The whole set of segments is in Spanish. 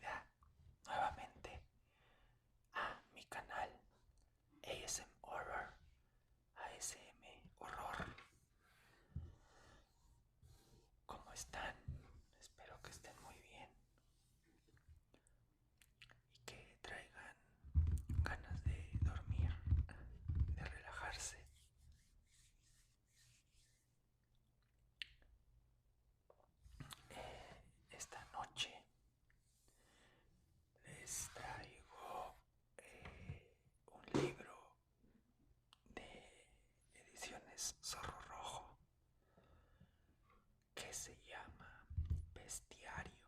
bienvenida nuevamente a mi canal ASM Horror, ASM Horror. ¿Cómo están? Espero que estén muy bien y que traigan ganas de dormir, de relajarse. Esta noche les traigo un libro de ediciones Zorro Rojo que se llama Bestiario,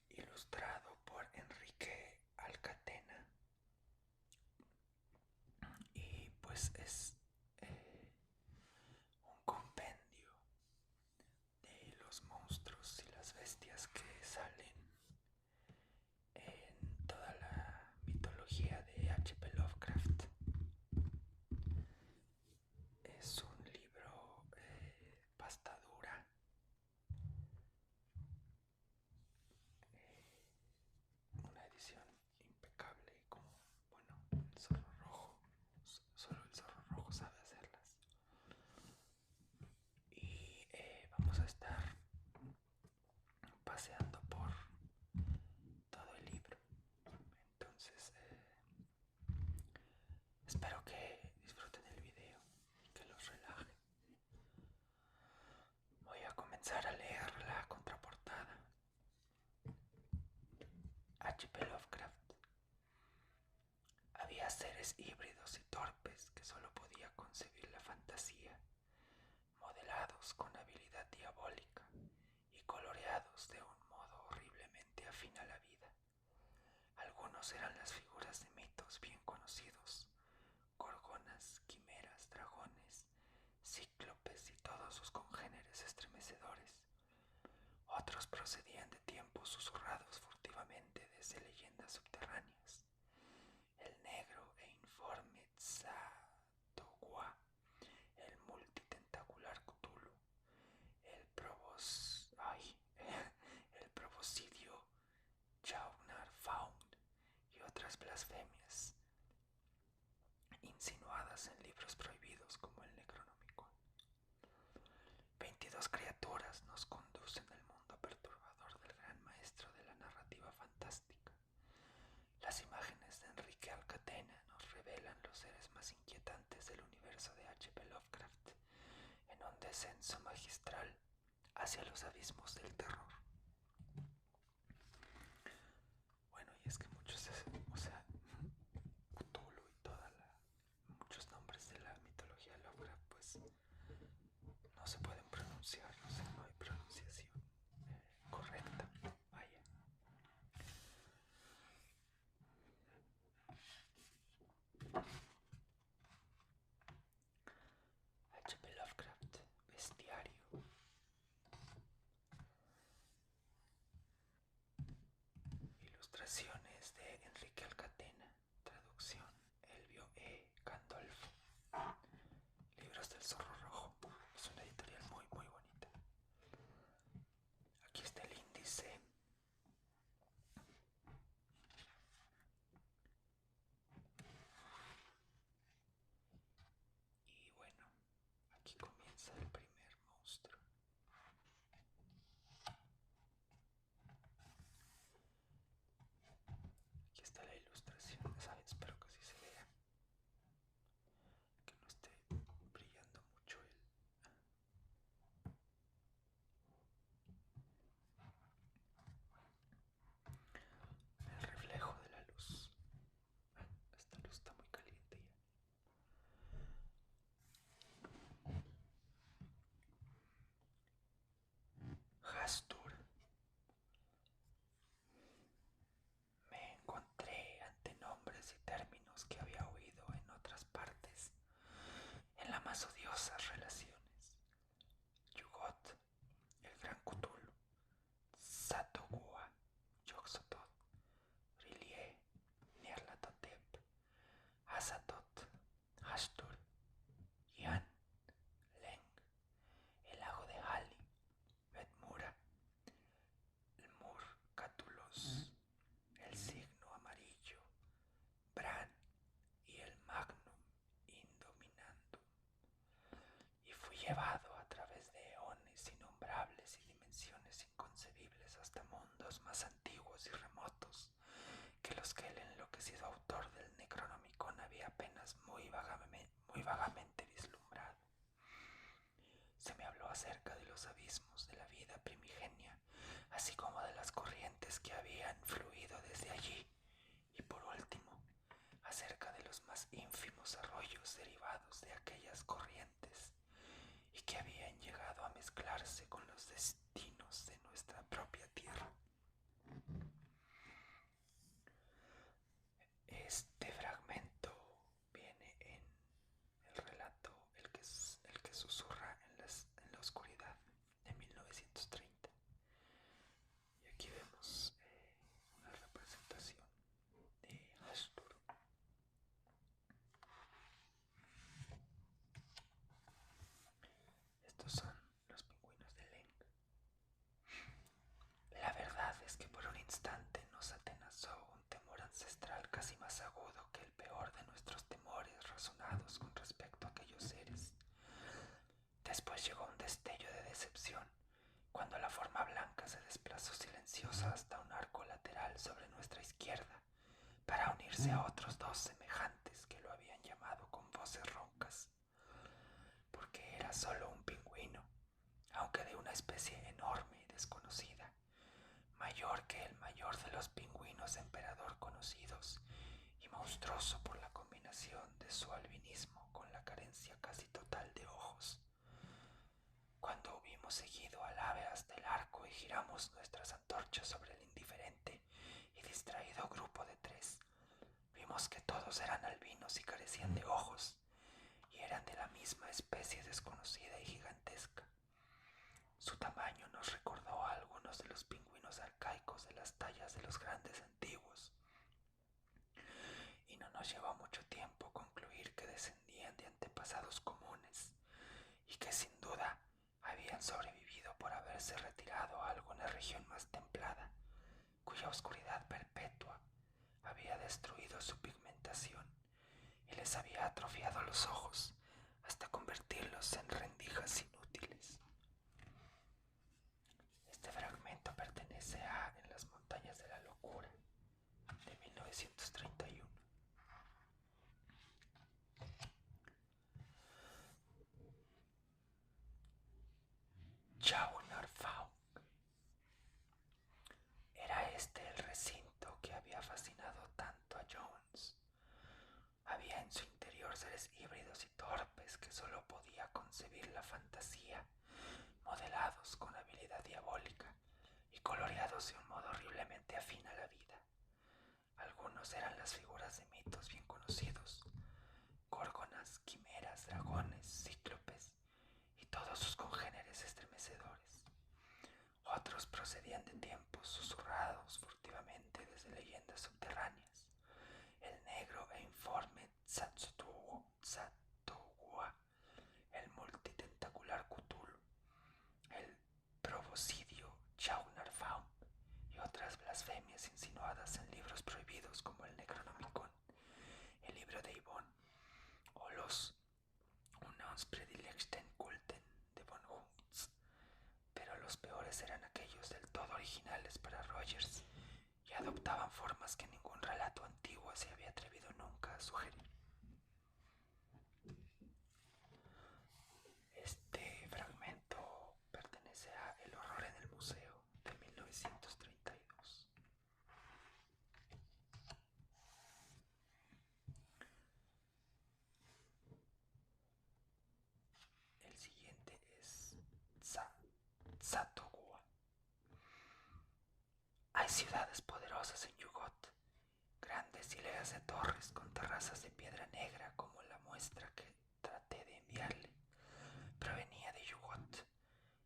ilustrado por Enrique Alcatena, y pues es un compendio de los monstruos y las bestias que salen en toda la mitología de H.P. Lovecraft. Es un libro pasta dura, una edición impecable, como, bueno, el Zorro Rojo, solo el Zorro Rojo sabe hacerlas. Y vamos a estar paseando por todo el libro. Entonces, espero que disfruten el video y que los relaje. Voy a comenzar a leer la contraportada. H.P. Lovecraft. Había seres híbridos y torpes que solo podía concebir la fantasía, modelados con habilidad diabólica y coloreados de un modo horriblemente afín a la vida. Algunos eran las figuras de mitos bien conocidos: gorgonas, quimeras, dragones, cíclopes y todos sus congéneres estremecedores. Otros procedían de tiempos susurrados furtivamente desde leyendas subterráneas. El negro e informe Tzatogua, el multitentacular Cthulhu, el el proboscidio Chaunar Faun y otras blasfemias insinuadas en libros prohibidos como el Necronomicon. 22 criaturas nos conducen al mundo perturbador del gran maestro de la narrativa fantástica. Las imágenes de Enrique Alcatena nos revelan los seres más inquietantes del universo de H.P. Lovecraft en un descenso magistral hacia los abismos del terror. Bueno, y es que muchos, Cthulhu y muchos nombres de la mitología Lovecraft, pues no se pueden pronunciar, no hay pronunciación correcta. Vaya. H.P. Lovecraft, Bestiario. Ilustraciones de Enrique Alcatena. Traducción Elvio E. Gandolfo. Libros del Zorro Rojo. Es una editorial muy muy bonita. Aquí está el índice. Y bueno, aquí comienza el primer monstruo. Aquí está la ilustración. Espero que sí se vea, que no esté brillando mucho el reflejo de la luz. Esta luz está muy caliente ya. los abismos de la vida primigenia, así como de las corrientes que habían fluido desde allí, y por último, acerca de los más ínfimos arroyos derivados de aquellas corrientes y que habían llegado a mezclarse con los destinos de nuestra propia tierra. Este fragmento viene en el relato El que susurra en la oscuridad de 1930. Y aquí vemos una representación de Hastur. Estos son los pingüinos de Leng. La verdad es que por un instante nos atenazó un temor ancestral casi más agudo que el peor de nuestros temores razonados con respecto a aquellos seres. Después llegó un destello de decepción, cuando la forma blanca se desplazó silenciosa hasta un arco lateral sobre nuestra izquierda, para unirse a otros dos semejantes que lo habían llamado con voces roncas. Porque era solo un pingüino, aunque de una especie enorme y desconocida, mayor que el mayor de los pingüinos emperador conocidos y monstruoso por la combinación de su albinismo con la carencia casi total de ojos. Cuando hubimos seguido al ave hasta el arco y giramos nuestras antorchas sobre el indiferente y distraído grupo de tres, vimos que todos eran albinos y carecían de ojos, y eran de la misma especie desconocida y gigantesca. Su tamaño nos recordó a algunos de los pingüinos arcaicos de las tallas de los grandes antiguos, y no nos llevó mucho tiempo concluir que descendían de antepasados comunes y que sin duda habían sobrevivido por haberse retirado a alguna región más templada, cuya oscuridad perpetua había destruido su pigmentación y les había atrofiado los ojos hasta convertirlos en rendijas inútiles. Este fragmento pertenece a En las montañas de la locura, de 1931. Chaunar-Faun. Era este el recinto que había fascinado tanto a Jones. Había en su interior seres híbridos y torpes que solo podía concebir la fantasía, modelados con habilidad diabólica y coloreados de un modo horriblemente afín a la vida. Algunos eran las figuras de mitos bien conocidos: górgonas, quimeras, dragones, cíclopes y todos sus congéneres estremecedores. Otros procedían de tiempos susurrados furtivamente desde leyendas subterráneas: el negro e informe Tzatogua, el multitentacular Cthulhu, el proboscidio Chaunar-Faun y otras blasfemias insinuadas en libros prohibidos como el Necronomicon, el libro de Ibon o los Unaunspredilechten Kulten de von Huntz. Pero los peores eran aquellos del todo originales para Rogers y adoptaban formas que ningún relato antiguo se había atrevido nunca a sugerir. Este fragmento pertenece a El horror en el museo, de 1932. El siguiente es Tzatogua. Hay ciudades poderosas en Yugot, grandes hileras de torres con terrazas de piedra negra, como la muestra que traté de enviarle provenía de Yugot.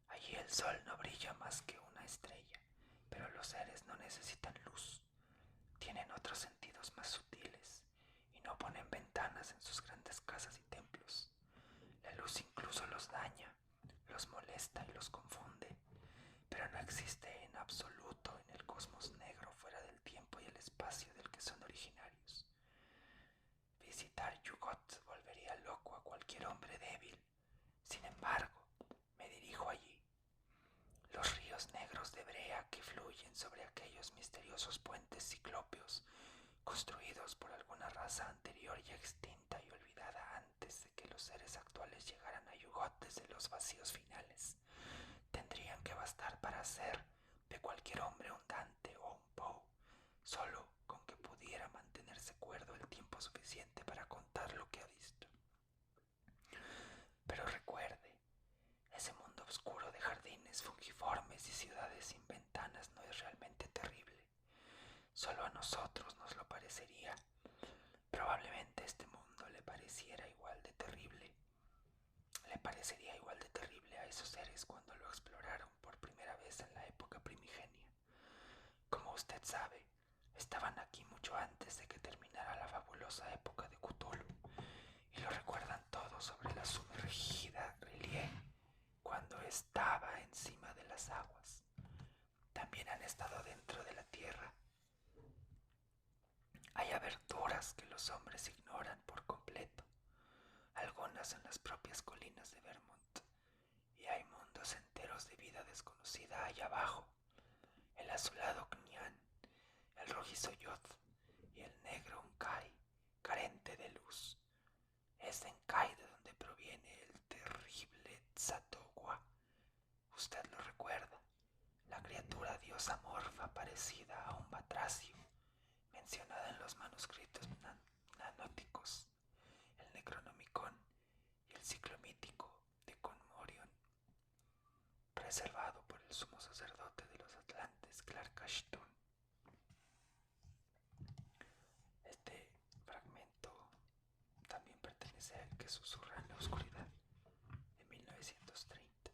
Allí el sol no brilla más que una estrella, pero los seres no necesitan luz. Tienen otros sentidos más sutiles y no ponen ventanas en sus grandes casas y templos. La luz incluso los daña, los molesta y los confunde, pero no existe en absoluto en el cosmos negro fuera del tiempo y el espacio del que son originarios. Visitar Yugot volvería loco a cualquier hombre débil. Sin embargo, me dirijo allí. Los ríos negros de brea que fluyen sobre aquellos misteriosos puentes ciclópeos, construidos por alguna raza anterior y extinta y olvidada antes de que los seres actuales llegaran a Yugot desde los vacíos finales, hacer de cualquier hombre un Dante o un Poe, solo con que pudiera mantenerse cuerdo el tiempo suficiente para contar lo que ha visto. Pero recuerde, ese mundo oscuro de jardines fungiformes y ciudades sin ventanas no es realmente terrible. Solo a nosotros nos lo parecería. Probablemente este mundo le pareciera igual de terrible. Le parecería igual de terrible a esos seres cuando lo exploraron por primera vez en la época primigenia. Como usted sabe, estaban aquí mucho antes de que terminara la fabulosa época de Cthulhu, y lo recuerdan todo sobre la sumergida Relie cuando estaba encima de las aguas. También han estado dentro de la tierra. Hay aberturas que los hombres ignoran por completo, algunas en las propias colinas de Vermont, y hay mundos enteros de vida desconocida allá abajo. El azulado Knyan, el rojizo Yoth y el negro Unkai, carente de luz. Es de Enkai de donde proviene el terrible Tzatogua. Usted lo recuerda, la criatura diosa morfa parecida a un batracio, mencionada en los manuscritos nanóticos, el Necronomicon y el ciclo mítico de Conmorion, preservado por el sumo sacerdote de los Atlantes, Clark Ashton. Este fragmento también pertenece al que susurra en la oscuridad, de 1930.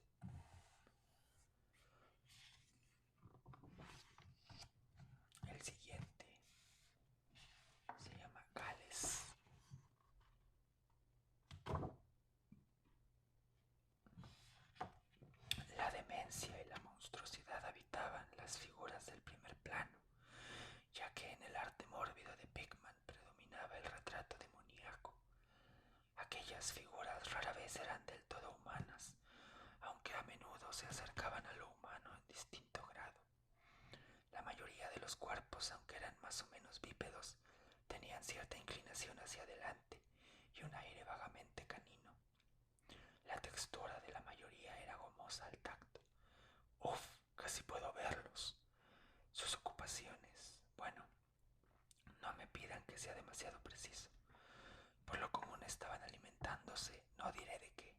El siguiente se llama Gales. La demencia y la monstruosidad habitaban las figuras del primer plano, ya que en el arte mórbido de Pickman predominaba el retrato demoníaco. Aquellas figuras rara vez eran del todo humanas, aunque a menudo se acercaban a lo humano en distinto grado. La mayoría de los cuerpos, aunque eran más o menos bípedos, tenían cierta inclinación hacia adelante y un aire vagamente canino. La textura de la mayoría era gomosa al tacto. Uf, casi puedo verlos. Sus ocupaciones, bueno, no me pidan que sea demasiado preciso. Por lo común estaban alimentándose, no diré de qué.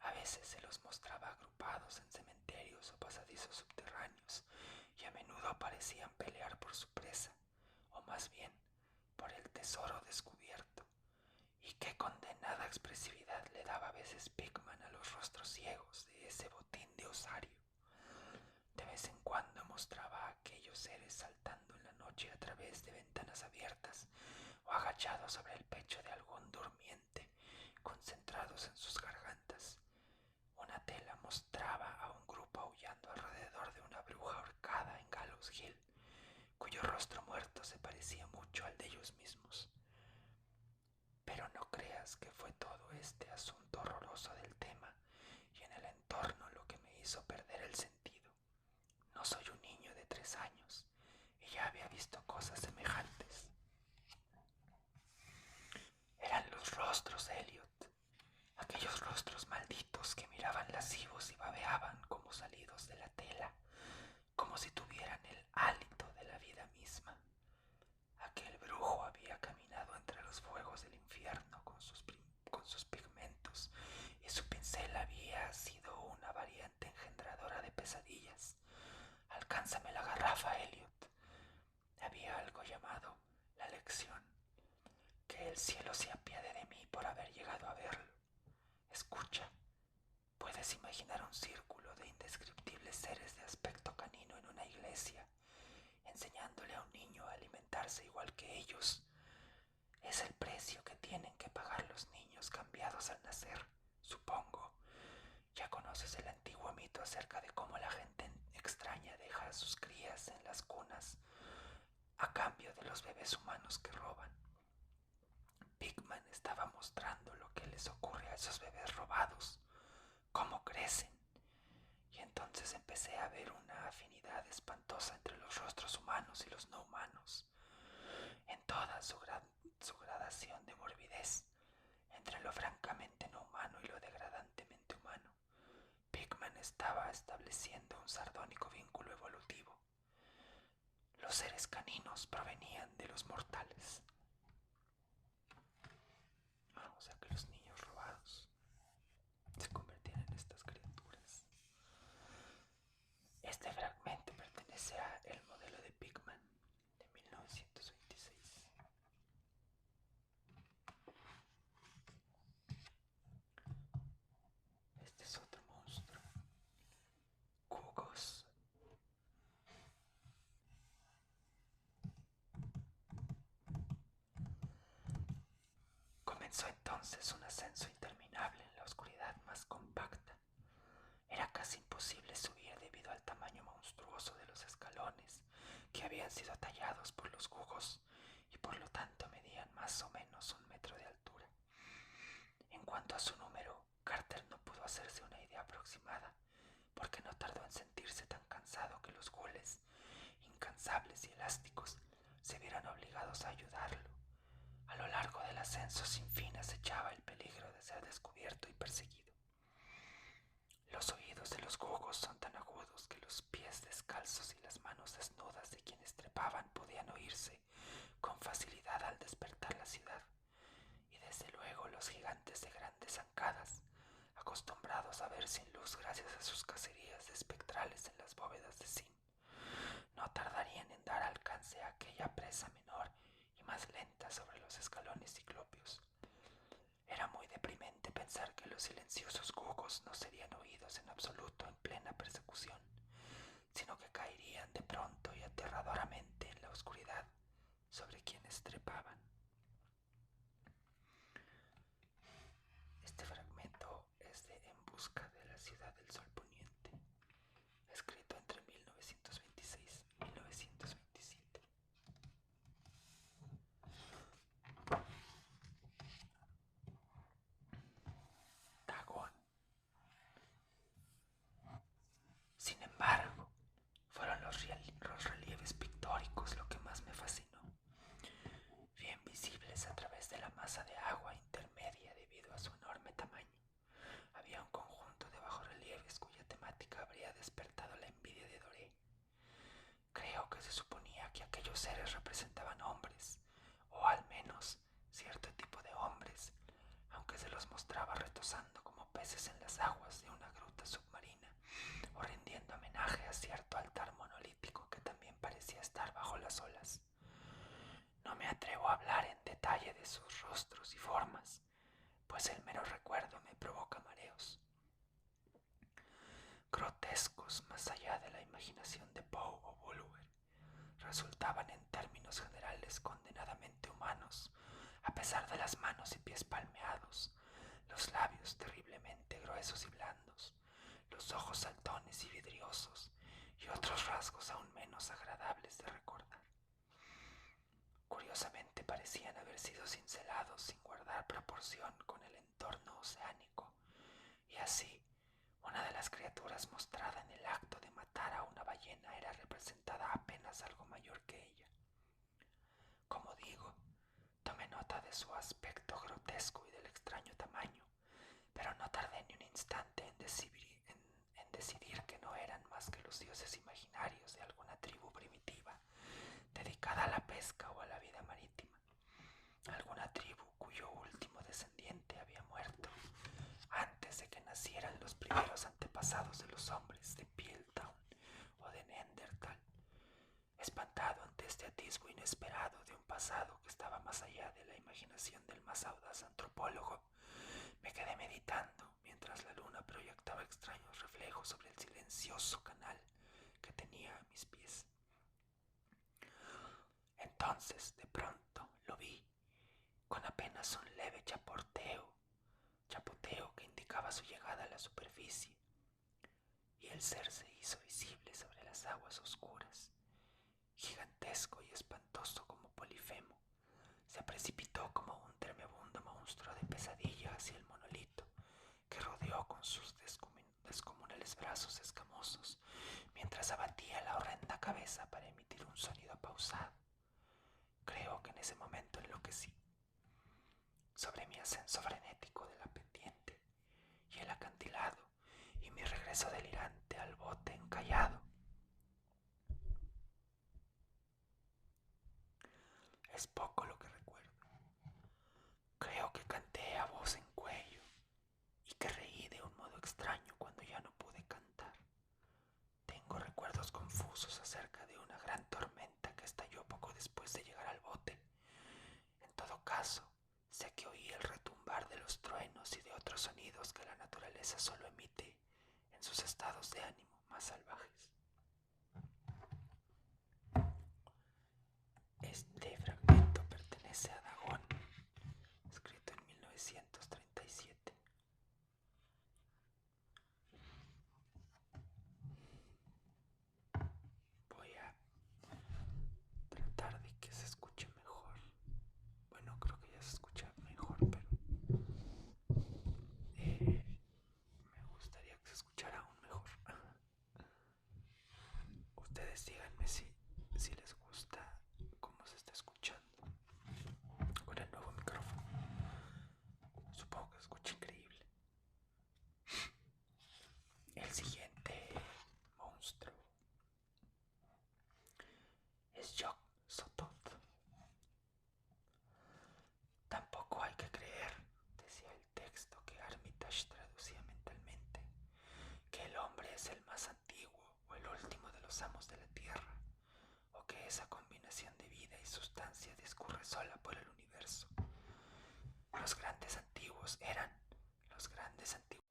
A veces se los mostraba agrupados en cementerios o pasadizos subterráneos, y a menudo parecían pelear por su presa, o más bien, por el tesoro descubierto. Y qué condenada expresividad le daba a veces Pickman a los rostros ciegos de ese botín de osario. De vez en cuando mostraba a aquellos seres saltando en la noche a través de ventanas abiertas o agachados sobre el pecho de algún durmiente, concentrados en sus gargantas. Una tela mostraba a un grupo aullando alrededor de una bruja ahorcada en Gallows Hill, cuyo rostro muerto se parecía mucho al de ellos mismos. Pero no creas que fue todo este asunto horroroso del tema y en el entorno lo que me hizo perder el sentido. No soy un niño de 3 años y ya había visto cosas semejantes. Eran los rostros de Elliot, aquellos rostros malditos que miraban lascivos y babeaban como salidos de la tela, como si tuvieran el hálito de la vida misma. Aquel brujo había caminado entre los fuegos del infierno con sus pigmentos, y su pincel había sido una variante engendradora de pesadillas. Alcánzame la garrafa, Elliot. Había algo llamado la lección. Que el cielo se apiade de mí por haber llegado a verlo. Escucha, puedes imaginar un círculo de indescriptibles seres de aspecto canino en una iglesia, enseñándole a un niño a alimentarse igual que ellos. Es el precio que tienen que pagar los niños cambiados al nacer, supongo. Ya conoces el antiguo mito acerca de cómo la gente extraña deja a sus crías en las cunas a cambio de los bebés humanos que roban. Pickman estaba mostrando lo que les ocurre a esos bebés robados, cómo crecen. Y entonces empecé a ver una afinidad espantosa entre los rostros humanos y los no humanos, en toda su gradación de morbidez, entre lo francamente no humano y lo degradantemente humano. Pickman estaba estableciendo un sardónico vínculo evolutivo. Los seres caninos provenían de los mortales. O sea que los niños robados se convertían en estas criaturas. Este fragmento pertenece a El modelo de Pigman de 1926. Este es otro monstruo. Gugos. Comenzó entonces un ascenso interminable en la oscuridad más compacta. Era casi imposible subir debido al tamaño monstruoso de los escalones que habían sido tallados por los gugos y por lo tanto medían más o menos 1 metro de altura. En cuanto a su número, Carter no pudo hacerse una idea aproximada, porque no tardó en sentirse tan cansado que los gules, incansables y elásticos, se vieron obligados a ayudarlo. A lo largo del ascenso sin fin acechaba el peligro de ser descubierto y perseguido. Los oídos de los gugos son tan agudos que los pies descalzos y las manos desnudas de quienes trepaban podían oírse con facilidad al despertar la ciudad. Y desde luego los gigantes de grandes zancadas, acostumbrados a ver sin luz gracias a sus cacerías espectrales en las bóvedas de Sim, no tardarían en dar alcance a aquella presa menor y más lenta sobre los escalones ciclópeos. Era muy deprimente pensar que los silenciosos gugos no serían oídos en absoluto en plena persecución, sino que caerían de pronto y aterradoramente en la oscuridad sobre quienes trepaban. Este fragmento es de En busca de la ciudad del sol poniente, escrito entre 1926 y 1927. Dagon. Sin embargo, fueron los relieves pictóricos lo que más me fascinó. Bien visibles a través de la masa de agua intermedia debido a su enorme tamaño, había un conjunto de bajorrelieves cuya temática habría despertado la envidia de Doré. Creo que se suponía que aquellos seres representaban hombres, o al menos cierto tipo de hombres, aunque se los mostraba retosando como peces en las aguas de una gruta submarina, o rindiendo homenaje a cierto altar monolítico que también parecía estar bajo las olas. No me atrevo a hablar en detalle de sus rostros y formas, pues el mero recuerdo me provoca mareos. Grotescos más allá de la imaginación de Poe o Bulwer, resultaban en términos generales condenadamente humanos, a pesar de las manos y pies palmeados, los labios terriblemente gruesos y blandos, los ojos saltones y vidriosos, y otros rasgos aún menos agradables de recordar. Curiosamente parecían haber sido cincelados sin guardar proporción con el entorno oceánico, y así una de las criaturas mostrada en el acto de matar a una ballena era representada apenas algo mayor que ella. Como digo, tomé nota de su aspecto grotesco y del extraño tamaño, pero no tardé ni un instante en decidir que no eran más que los dioses imaginarios de alguna tribu primitiva, dedicada a la pesca o a la vida marítima. Alguna tribu cuyo último descendiente había muerto antes de que nacieran los primeros antepasados de los hombres de Piltdown o de Neandertal. Espantado ante este atisbo inesperado de un pasado que estaba más allá de la imaginación del más audaz antropólogo, me quedé meditando mientras la luna proyectaba extraños reflejos sobre el silencioso canal que tenía a mis pies. Entonces, de pronto, lo vi, con apenas un leve chapoteo que indicaba su llegada a la superficie, y el ser se hizo visible sobre las aguas oscuras. Gigantesco y espantoso como Polifemo, se precipitó como un tremebundo monstruo de pesadilla hacia el monolito, que rodeó con sus descomunales brazos escamosos, mientras abatía la horrenda cabeza para emitir un sonido pausado. Creo que en ese momento enloquecí. Sobre mi ascenso frenético de la pendiente y el acantilado, y mi regreso regreso delirante al bote encallado. Es poco lo que recuerdo. Creo que canté a voz en cuello y que reí de un modo extraño cuando ya no pude cantar. Tengo recuerdos confusos acerca de una gran tormenta que estalló poco después de llegar al bote. En todo caso, sé que oí el retumbar de los truenos y de otros sonidos que la naturaleza solo emite en sus estados de ánimo más salvajes. Este fragmento pertenece a Dagón, escrito en 1937. Voy a tratar de que se escuche mejor. Bueno, creo que ya se escucha mejor, pero me gustaría que se escuchara aún mejor. Ustedes díganme si les gusta cómo se está escuchando con el nuevo micrófono. Supongo que se escucha increíble. El siguiente monstruo es Yog-Sothoth. Tampoco hay que creer, decía el texto que Armitage traducía mentalmente, que el hombre es el más antiguo o el último de los amos de la tierra, o que esa combinación de vida y sustancia discurre sola por el universo. Los grandes antiguos eran los grandes antiguos.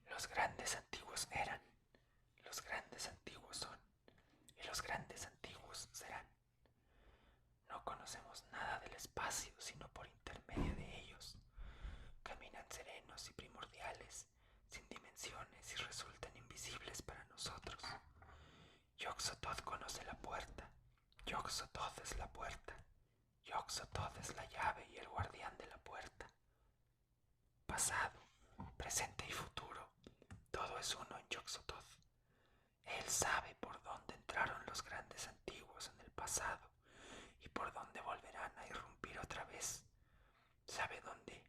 Los grandes antiguos eran, los grandes antiguos son, y los grandes antiguos serán. No conocemos nada del espacio sino por intermedio de ellos. Caminan serenos y primordiales, sin dimensiones y resultan invisibles para nosotros. Yog-Sothoth conoce la puerta. Yog-Sothoth es la puerta. Yog-Sothoth es la llave y el guardián de la puerta. Pasado, presente y futuro, todo es uno en Yog-Sothoth. Él sabe por dónde entraron los grandes antiguos en el pasado y por dónde volverán a irrumpir otra vez. Sabe dónde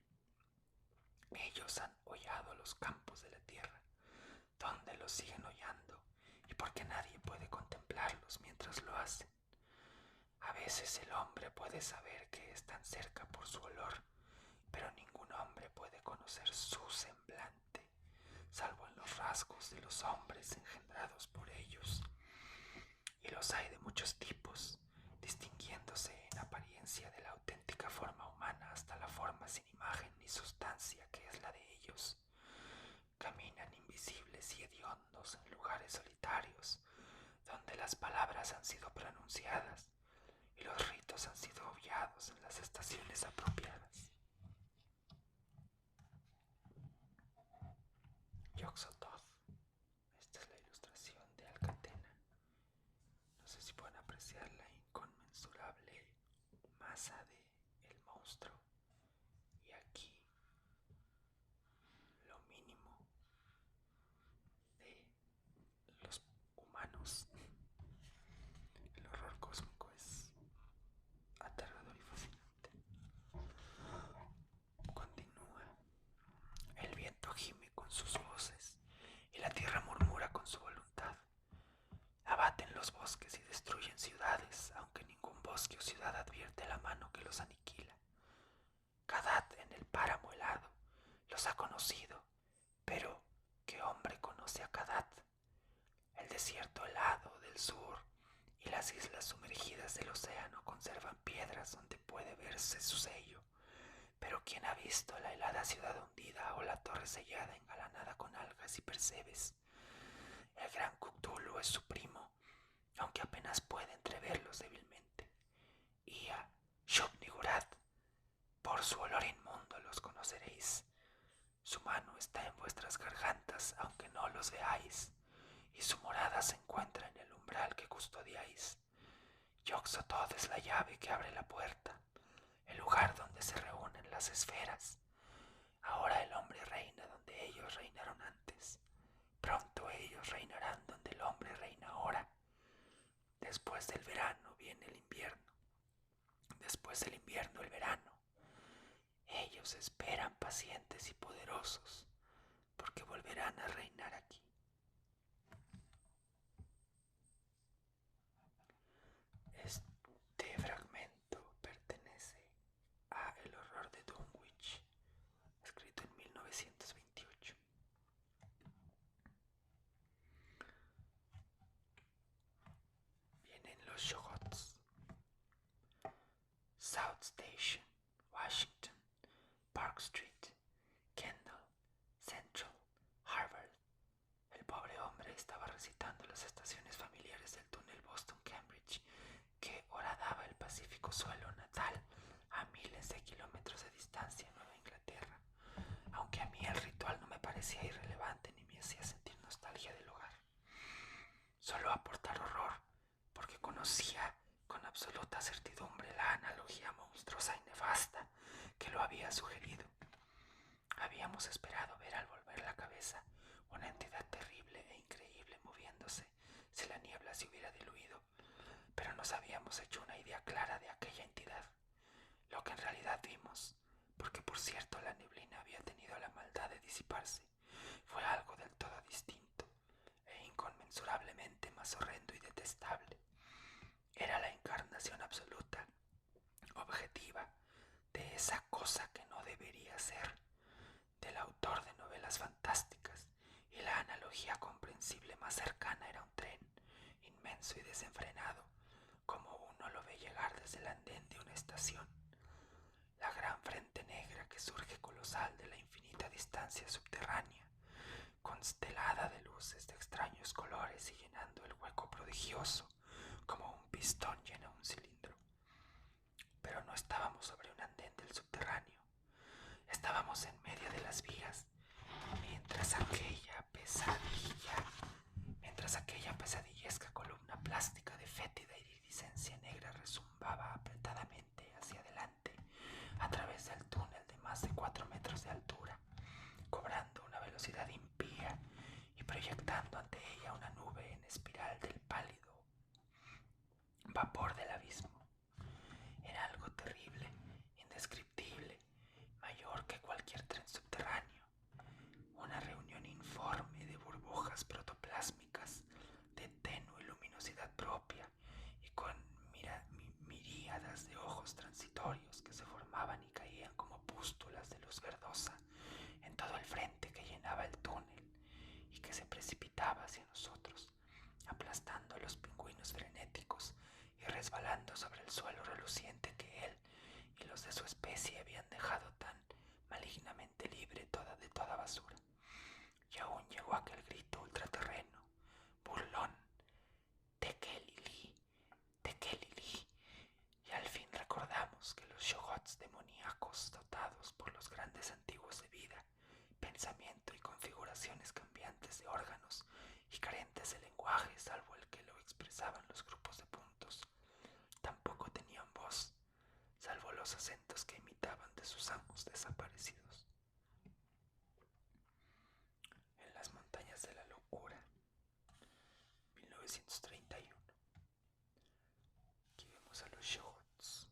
ellos han hollado los campos de la tierra, dónde los siguen hollando y porque nadie puede contemplarlos mientras lo hacen. A veces el hombre puede saber que están cerca por su olor, pero ningún hombre puede conocer su semblante, salvo en los rasgos de los hombres engendrados por ellos. Y los hay de muchos tipos, distinguiéndose en apariencia de la auténtica forma humana hasta la forma sin imagen ni sustancia que es la de ellos. Caminan invisibles y hediondos en lugares solitarios, donde las palabras han sido pronunciadas y los ritos han sido obviados en las estaciones apropiadas. Yog-Sothoth. Esta es la ilustración de Alcatena. No sé si pueden apreciar la inconmensurable masa del monstruo. Y aquí lo mínimo de los humanos. El horror cósmico es aterrador y fascinante. Continúa. El viento gime con sus voces y la tierra murmura con su voluntad. Abaten los bosques y destruyen ciudades, aunque ningún bosque o ciudad advierte la mano que los aniquila. Kadat en el páramo helado los ha conocido, pero ¿qué hombre conoce a Kadat? El desierto helado del sur y las islas sumergidas del océano conservan piedras donde puede verse su sello, pero ¿quién ha visto la helada ciudad hundida o la torre sellada engalanada con algas y percebes? El gran Cthulhu es su primo, aunque apenas puede entreverlos débilmente. Y a Shub-Niggurath, por su olor inmundo los conoceréis. Su mano está en vuestras gargantas, aunque no los veáis, y su morada se encuentra en el umbral que custodiáis. Yog-Sothoth es la llave que abre la puerta, el lugar donde se reúnen las esferas. Ahora el hombre reina donde ellos reinaron antes. Pronto ellos reinarán donde el hombre reina ahora. Después del verano viene el invierno. Después del invierno el verano. Ellos los esperan pacientes y poderosos, porque volverán a reinar aquí. Este fragmento pertenece a El horror de Dunwich, escrito en 1928. Vienen los Shoggoths. South Station, Washington, Park Street, Kendall, Central, Harvard. El pobre hombre estaba recitando las estaciones familiares del túnel Boston-Cambridge, que horadaba el pacífico suelo natal a miles de kilómetros de distancia en Nueva Inglaterra, aunque a mí el ritual no me parecía irrelevante ni me hacía sentir nostalgia del hogar. Solo aportar horror, porque conocía con absoluta certidumbre la analogía monstruosa y nefasta que lo había sugerido. Habíamos esperado ver al volver la cabeza una entidad terrible e increíble moviéndose si la niebla se hubiera diluido, pero nos habíamos hecho una idea clara de aquella entidad. Lo que en realidad vimos, porque por cierto la neblina había tenido la maldad de disiparse, fue algo del todo distinto e inconmensurablemente más horrendo y detestable. Era la encarnación absoluta, objetiva, de esa cosa que no debería ser, del autor de novelas fantásticas, y la analogía comprensible más cercana era un tren, inmenso y desenfrenado, como uno lo ve llegar desde el andén de una estación. La gran frente negra que surge colosal de la infinita distancia subterránea, constelada de luces de extraños colores y llenando el hueco prodigioso, como un pistón llena un cilindro. Pero no estábamos sobre un andén del subterráneo. Estábamos en medio de las vías, mientras aquella pesadillesca columna plástica de fétida iridiscencia negra rezumbaba apretadamente hacia adelante a través del túnel de más de 4 metros de altura, cobrando una velocidad impía y proyectando ante ella una nube en espiral del pálido vapor del abismo. Era algo terrible, indescriptible, mayor que cualquier tren subterráneo. Una reunión informe de burbujas protoplásmicas de tenue luminosidad propia y con miríadas de ojos transitorios que se formaban y caían como pústulas de luz verdosa en todo el frente que llenaba el túnel y que se precipitaba hacia nosotros, aplastando a los pingüinos frenéticos y resbalando sobre el suelo reluciente que él y los de su especie habían dejado tan malignamente libre de toda basura. Y aún llegó aquel grito ultraterreno, burlón, Tekelili, Tekelili, y al fin recordamos que los Shoggoths demoníacos, dotados por los grandes antiguos de vida, pensamiento y configuraciones cambiantes de órganos y carentes de lenguaje salvo el que lo expresaban los grupos de puntos, tampoco tenían voz, salvo los acentos que imitaban de sus amos desaparecidos. En las montañas de la locura, 1931. Aquí vemos a los Shoggoths.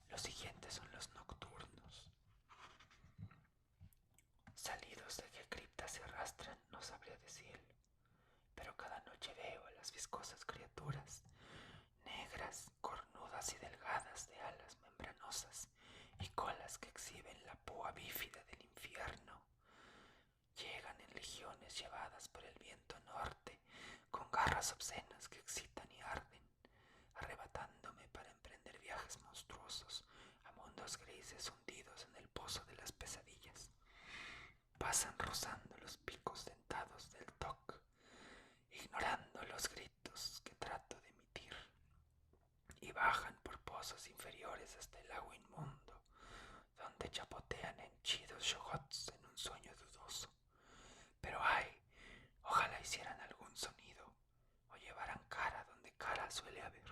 Los siguientes son los nocturnos. Salidos de qué cripta se arrastran, no sabría decirlo, pero cada noche veo a las viscosas criaturas, negras, cornudas y delgadas, de alas membranosas y colas que exhiben la púa bífida del infierno. Llegan en legiones llevadas por el viento norte, con garras obscenas que excitan y arden, arrebatándome para emprender viajes monstruosos a mundos grises hundidos en el pozo de las pesadillas. Pasan rozando los picos dentados del TOC, ignorando los gritos que trato de emitir, y bajan por pozos inferiores hasta el agua inmundo, donde chapotean henchidos Shoggoths en un sueño dudoso. Pero ay, ojalá hicieran algún sonido o llevaran cara donde cara suele haber.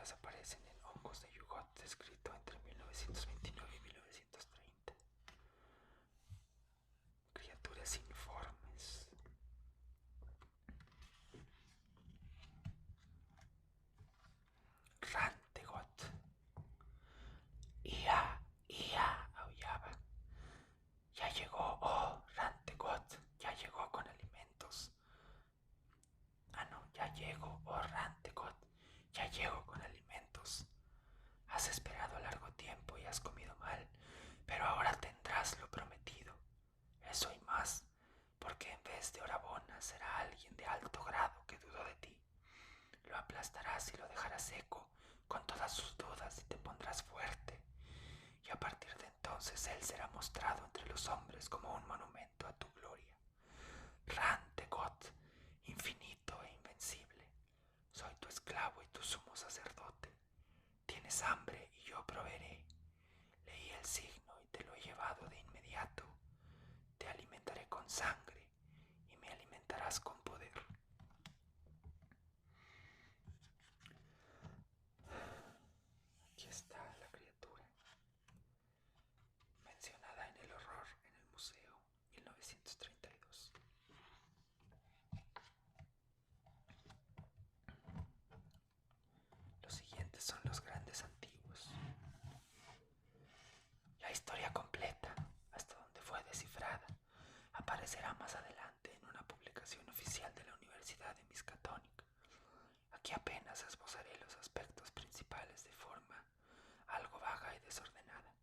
criaturas aparecen en Hongos de Yugot, escrito entre 1929 y 1930. Criaturas informes. Rantegot. Ia, ia, aullaba. Ya llegó, oh, Rantegot, ya llegó con alimentos. Ah, no, ya llego, oh, Rantegot, ya llego con alimentos. Has esperado largo tiempo y has comido mal, pero ahora tendrás lo prometido. Eso y más, porque en vez de Orabona será alguien de alto grado que dudó de ti. Lo aplastarás y lo dejarás seco con todas sus dudas y te pondrás fuerte. Y a partir de entonces él será mostrado entre los hombres como un monumento a tu gloria. Rantegot, infinito e invencible, soy tu esclavo y tu sumo sacerdote. Tienes hambre y yo proveeré. Leí el signo y te lo he llevado de inmediato. Te alimentaré con sangre y me alimentarás con poder. Aquí está la criatura, mencionada en El horror en el museo, 1932. Los siguientes son los grandes antiguos. La historia completa, hasta donde fue descifrada, aparecerá más adelante en una publicación oficial de la Universidad de Miskatonic. Aquí apenas esbozaré los aspectos principales de forma algo vaga y desordenada.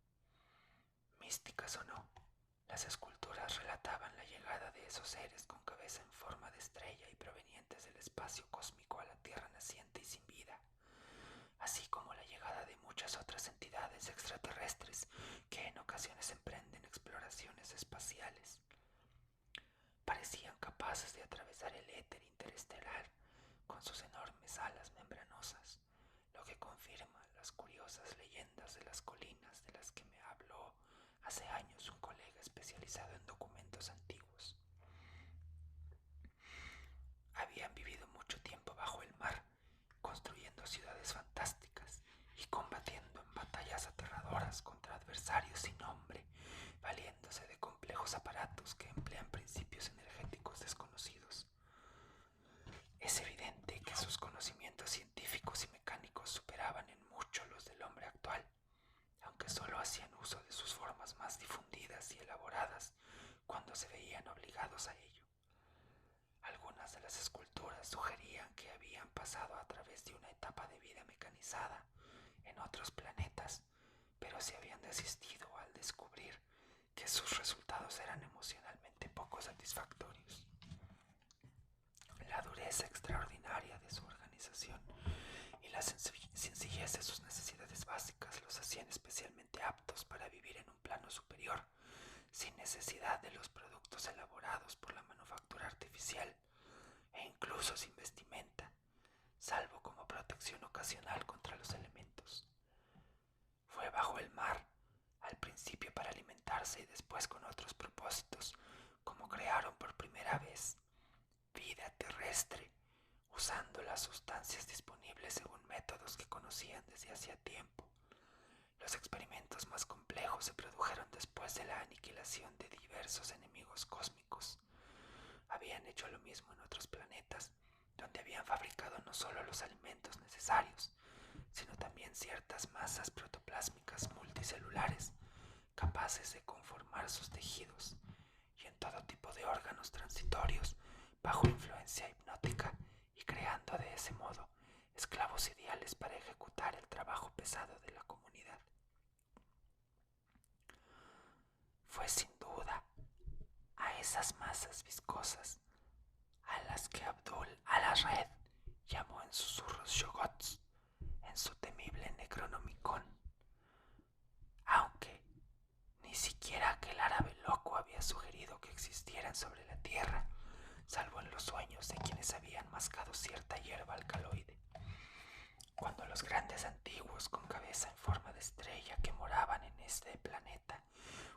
Místicas o no, las esculturas relataban la llegada de esos seres con cabeza en forma de estrella y provenientes del espacio cósmico a la Tierra naciente y sin vida, así como la llegada de muchas otras entidades extraterrestres que en ocasiones emprenden exploraciones espaciales. Parecían capaces de atravesar el éter interestelar con sus enormes alas membranosas, lo que confirma las curiosas leyendas de las colinas de las que me habló hace años un colega especializado en documentos antiguos. Habían vivido mucho tiempo bajo el mar, construyendo ciudades fantásticas y combatiendo en batallas aterradoras contra adversarios sin nombre, valiéndose de complejos aparatos que emplean principios energéticos desconocidos. Es evidente que sus conocimientos científicos y mecánicos superaban en mucho los del hombre actual, aunque solo hacían uso de sus formas más difundidas y elaboradas cuando se veían obligados a ello. Algunas de las esculturas sugerían que habían pasado a través de una etapa de vida mecanizada en otros planetas, pero se habían desistido al descubrir que sus resultados eran emocionalmente poco satisfactorios. La dureza extraordinaria de su organización y la sencillez de sus necesidades básicas los hacían especialmente aptos para vivir en un plano superior, sin necesidad de los productos elaborados por la manufactura artificial e incluso sin vestimenta, salvo como protección ocasional contra los elementos. Fue bajo el mar, al principio para alimentarse y después con otros propósitos, como crearon por primera vez vida terrestre, usando las sustancias disponibles según métodos que conocían desde hacía tiempo. Los experimentos más complejos se produjeron después de la aniquilación de diversos enemigos cósmicos. Habían hecho lo mismo en otros planetas, donde habían fabricado no solo los alimentos necesarios, sino también ciertas masas protoplásmicas multicelulares, capaces de conformar sus tejidos, y en todo tipo de órganos transitorios, bajo influencia hipnótica, y creando de ese modo esclavos ideales para ejecutar el trabajo pesado de la comunidad. Fue sin duda a esas masas viscosas a las que Abdul al-Red llamó en susurros Shogots en su temible Necronomicon, aunque ni siquiera aquel árabe loco había sugerido que existieran sobre la tierra, salvo en los sueños de quienes habían mascado cierta hierba alcaloide. Cuando los grandes antiguos con cabeza en forma de estrella que moraban en este planeta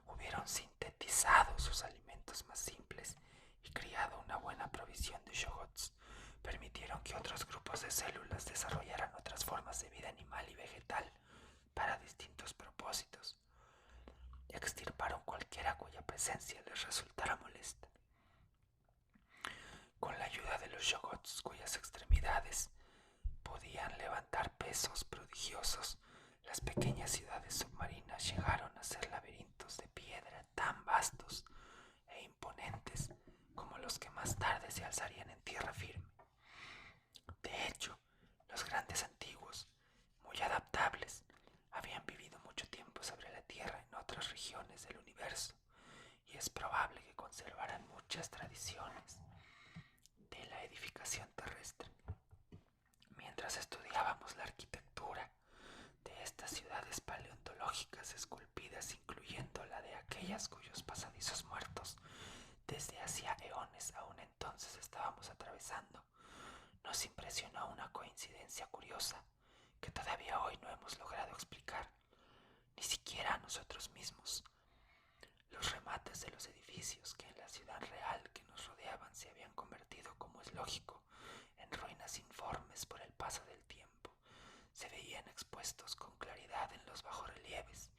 hubieron sintetizado sus alimentos más simples y criado una buena provisión de shogots, permitieron que otros grupos de células desarrollaran otras formas de vida los yogots cuyas extremidades podían levantar pesos prodigiosos, las pequeñas ciudades submarinas llegaron a ser laberintos de piedra tan vastos e imponentes como los que más tarde se alzarían en tierra firme. De hecho, los grandes antiguos, muy adaptables, habían vivido mucho tiempo sobre la Tierra en otras regiones del universo, y es probable que conservaran muchas tradiciones de la edificación terrestre. Mientras estudiábamos la arquitectura de estas ciudades paleontológicas esculpidas, incluyendo la de aquellas cuyos pasadizos muertos desde hacía eones aún entonces estábamos atravesando, nos impresionó una coincidencia curiosa que todavía hoy no hemos logrado explicar, ni siquiera a nosotros mismos. Los remates de los edificios que en la ciudad real que nos rodeaban se habían convertido, como es lógico, en ruinas informes por el paso del tiempo, se veían expuestos con claridad en los bajorrelieves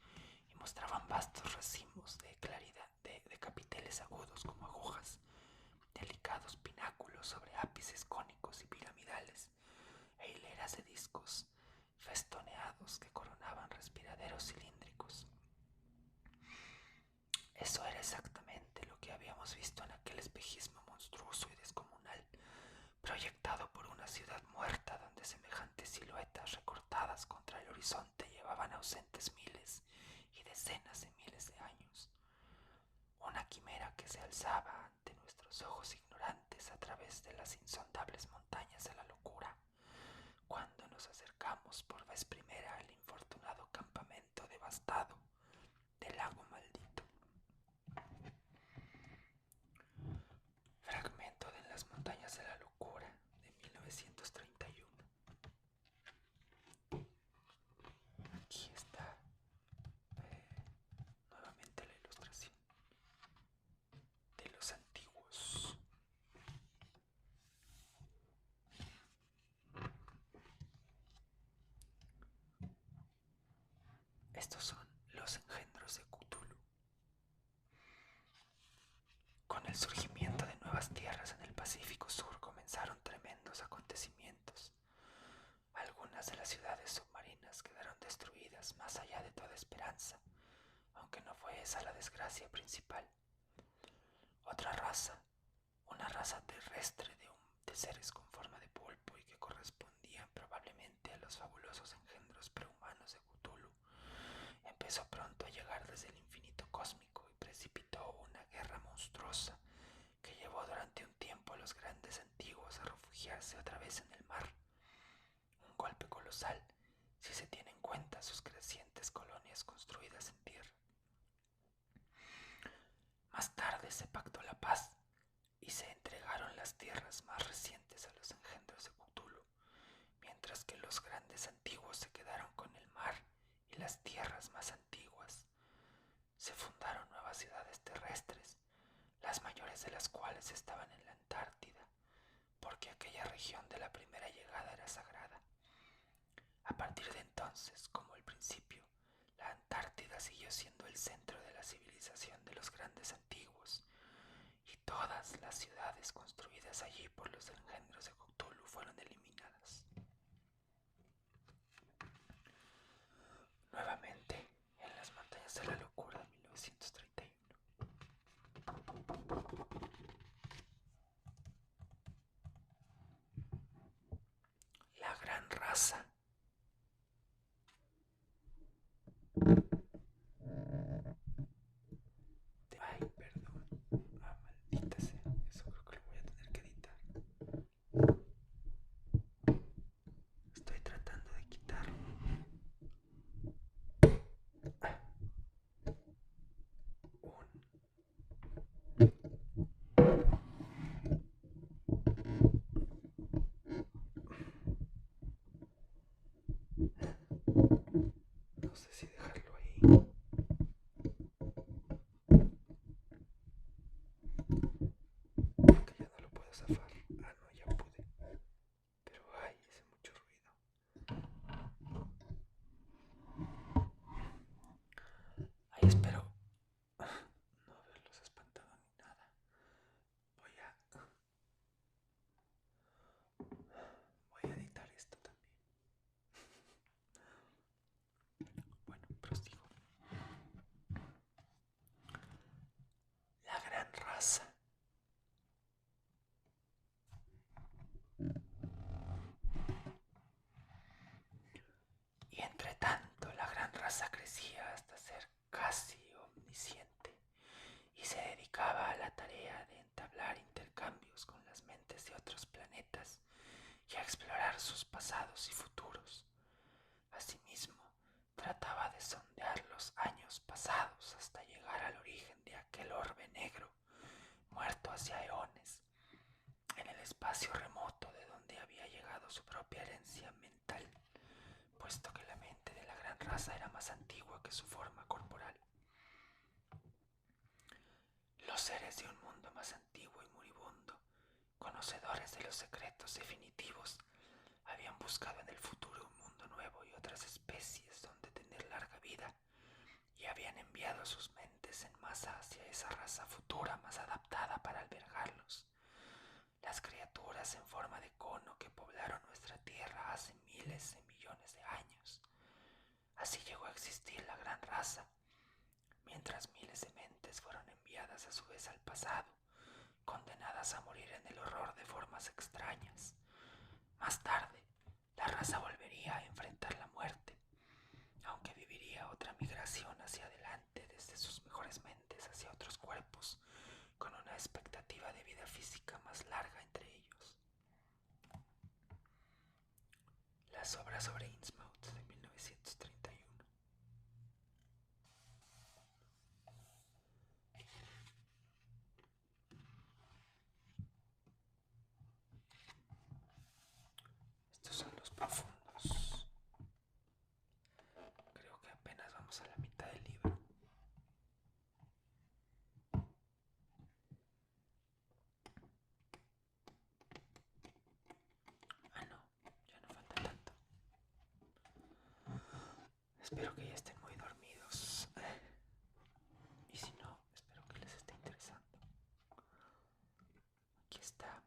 y mostraban vastos racimos de capiteles agudos como agujas, delicados pináculos sobre ápices cónicos y piramidales, e hileras de discos festoneados que coronaban respiraderos cilíndricos. Eso era exactamente lo que habíamos visto en aquel espejismo monstruoso y descomunal, proyectado por una ciudad muerta donde semejantes siluetas recortadas contra el horizonte llevaban ausentes miles y decenas de miles de años. Una quimera que se alzaba ante nuestros ojos ignorantes a través de las insondables montañas de la locura, cuando nos acercamos por vez primera al infortunado campamento devastado del lago maldito. Fragmento de Las montañas de la locura de 1931. Aquí está nuevamente la ilustración de los antiguos. Estos son los engendros de Cthulhu. Con el surgimiento de nuevas tierras en el Pacífico Sur comenzaron tremendos acontecimientos. Algunas de las ciudades submarinas quedaron destruidas más allá de toda esperanza, aunque no fue esa la desgracia principal. Otra raza, una raza terrestre de seres con forma de pulpo y que correspondían probablemente a los fabulosos engendros prehumanos de Cthulhu, empezó pronto a llegar desde el infinito cósmico y precipitó una guerra monstruosa que llevó durante un tiempo a los grandes antiguos a refugiarse otra vez en el mar. Un golpe colosal si se tiene en cuenta sus crecientes colonias construidas en tierra. Más tarde se pactó la paz y se entregaron las tierras más recientes a los engendros de Cthulhu, mientras que los grandes antiguos se quedaron con el mar y las tierras más antiguas. Se fundaron nuevas ciudades terrestres, las mayores de las cuales estaban en la Antártida, porque aquella región de la primera llegada era sagrada. A partir de entonces, como al principio, la Antártida siguió siendo el centro de la civilización de los grandes antiguos, y todas las ciudades construidas allí por los engendros de Cthulhu fueron eliminadas. Nuevamente, en Las montañas de la locura de 1931. La gran raza. Ay, perdón. Maldita sea. Eso creo que lo voy a tener que editar. Estoy tratando de quitar sus pasados y futuros. Asimismo, trataba de sondear los años pasados hasta llegar al origen de aquel orbe negro, muerto hacia eones, en el espacio remoto de donde había llegado su propia herencia mental, puesto que la mente de la gran raza era más antigua que su forma corporal. Los seres de un mundo más antiguo y moribundo, conocedores de los secretos definitivos, habían buscado en el futuro un mundo nuevo y otras especies donde tener larga vida, y habían enviado sus mentes en masa hacia esa raza futura más adaptada para albergarlos. Las criaturas en forma de cono que poblaron nuestra tierra hace miles de millones de años. Así llegó a existir la gran raza, mientras miles de mentes fueron enviadas a su vez al pasado, condenadas a morir en el horror de formas extrañas. Más tarde, la raza volvería a enfrentar la muerte, aunque viviría otra migración hacia adelante desde sus mejores mentes hacia otros cuerpos, con una expectativa de vida física más larga entre ellos. Las obras sobre Innsmouth de 1931. Estos son los profundos. Creo que apenas vamos a la mitad del libro. Ah, no, ya no falta tanto. Espero que ya estén muy dormidos. Y si no, espero que les esté interesando. Aquí está.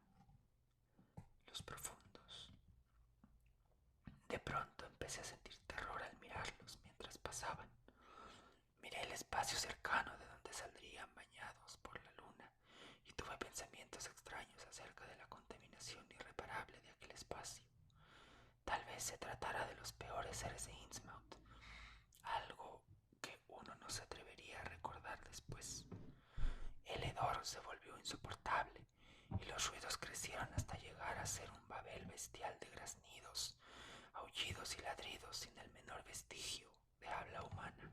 Los profundos. De pronto empecé a sentir terror al mirarlos mientras pasaban. Miré el espacio cercano de donde saldrían bañados por la luna y tuve pensamientos extraños acerca de la contaminación irreparable de aquel espacio. Tal vez se tratara de los peores seres de Innsmouth, algo que uno no se atrevería a recordar después. El hedor se volvió insoportable y los ruidos crecieron hasta llegar a ser un babel bestial de graznidos, aullidos y ladridos sin el menor vestigio de habla humana.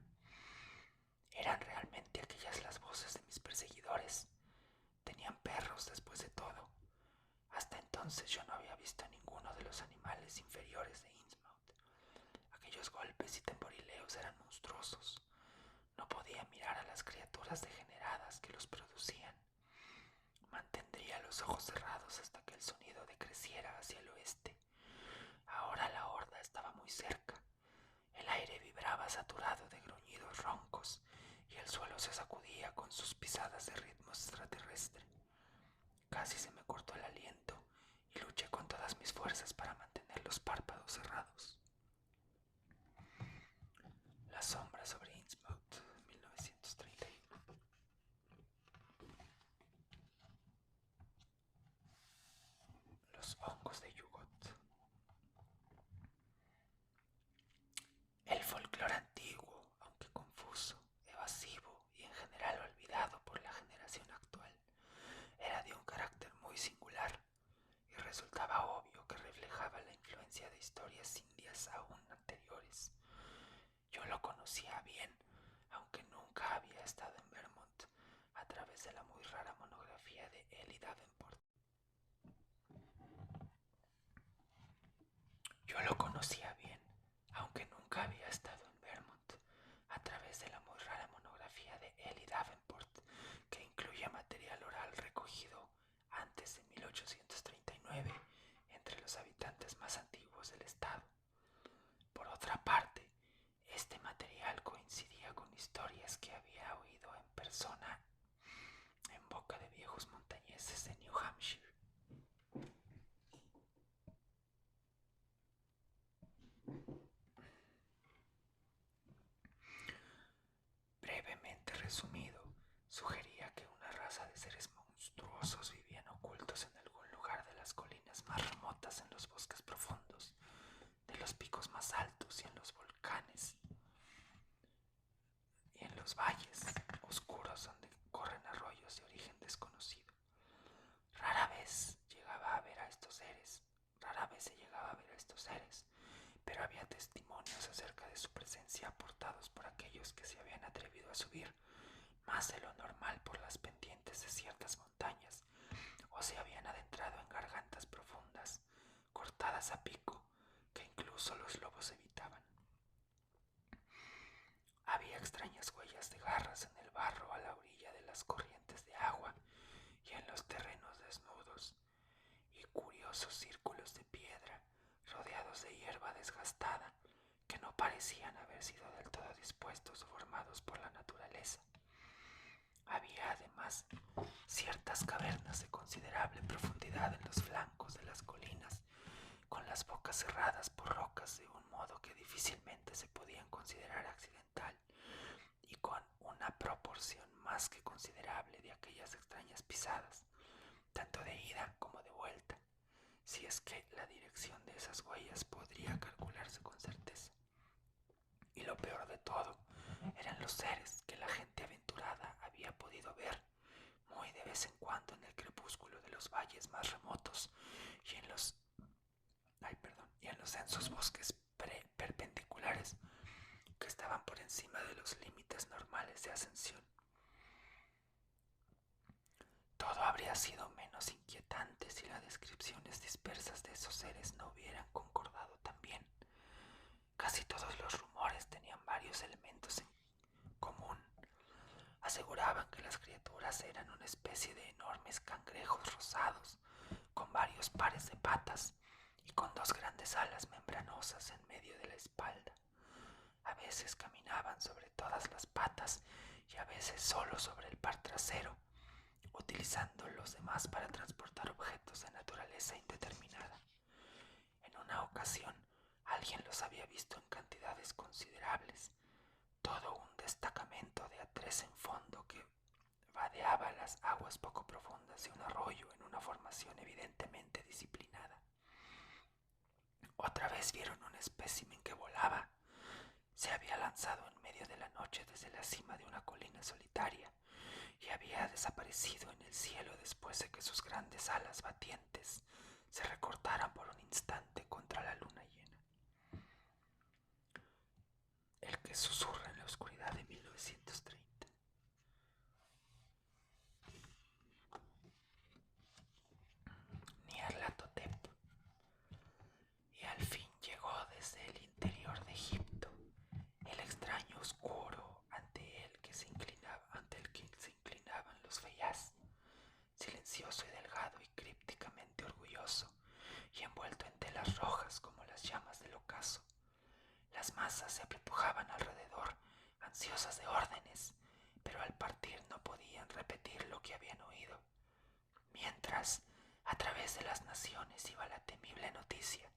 ¿Eran realmente aquellas las voces de mis perseguidores? Tenían perros después de todo. Hasta entonces yo no había visto ninguno de los animales inferiores de Innsmouth. Aquellos golpes y tamborileos eran monstruosos. No podía mirar a las criaturas degeneradas que los producían. Mantendría los ojos cerrados hasta que el sonido decreciera hacia el oeste. Ahora la horda estaba muy cerca. El aire vibraba saturado de gruñidos roncos y el suelo se sacudía con sus pisadas de ritmo extraterrestre. Casi se me cortó el aliento y luché con todas mis fuerzas para mantener los párpados cerrados. La sombra sobre Innsmouth, 1931. Los hongos de Yugot. El folclore antiguo, aunque confuso, evasivo y en general olvidado por la generación actual, era de un carácter muy singular y resultaba obvio que reflejaba la influencia de historias indias aún anteriores. Yo lo conocía bien, aunque nunca había estado en Vermont, a través de la muy rara monografía de Ellie Davenport. Yo lo conocía bien, aunque nunca había estado en Vermont, a través de la muy rara monografía de Ellie Davenport, que incluye material oral recogido antes de 1839 entre los habitantes más antiguos del estado. Por otra parte, este material coincidía con historias que había oído en persona en boca de viejos montañeses de New Hampshire. más de lo normal por las pendientes de ciertas montañas, o se habían adentrado en gargantas profundas, cortadas a pico, que incluso los lobos evitaban. Había extrañas huellas de garras en el barro a la orilla de las corrientes de agua y en los terrenos desnudos, y curiosos círculos de piedra rodeados de hierba desgastada que no parecían haber sido del todo dispuestos o formados por la naturaleza. Había además ciertas cavernas de considerable profundidad en los flancos de las colinas, con las bocas cerradas por rocas de un modo que difícilmente se podían considerar accidental, y con una proporción más que considerable de aquellas extrañas pisadas, tanto de ida como de vuelta, si es que la dirección de esas huellas podría calcularse con certeza. Y lo peor de todo eran los seres que la gente aventurada había podido ver muy de vez en cuando en el crepúsculo de los valles más remotos y en los densos bosques perpendiculares que estaban por encima de los límites normales de ascensión. Todo habría sido menos inquietante si las descripciones dispersas de esos seres no hubieran concordado tan bien. Casi todos los rumores tenían varios elementos en común. Aseguraban que las criaturas eran una especie de enormes cangrejos rosados, con varios pares de patas y con dos grandes alas membranosas en medio de la espalda. A veces caminaban sobre todas las patas y a veces solo sobre el par trasero, utilizando los demás para transportar objetos de naturaleza indeterminada. En una ocasión, alguien los había visto en cantidades considerables, todo un destacamento de a tres en fondo que vadeaba las aguas poco profundas de un arroyo en una formación evidentemente disciplinada. Otra vez vieron un espécimen que volaba. Se había lanzado en medio de la noche desde la cima de una colina solitaria y había desaparecido en el cielo después de que sus grandes alas batientes se recortaran por un instante contra la luna llena. El que susurra en la oscuridad de 1930. Nyarlathotep. Y al fin llegó desde el interior de Egipto el extraño oscuro ante el que se inclinaban los feyás, silencioso y delgado y crípticamente orgulloso, y envuelto en telas rojas como las llamas del ocaso. Las masas se apretujaban alrededor, ansiosas de órdenes, pero al partir no podían repetir lo que habían oído. Mientras, a través de las naciones iba la temible noticia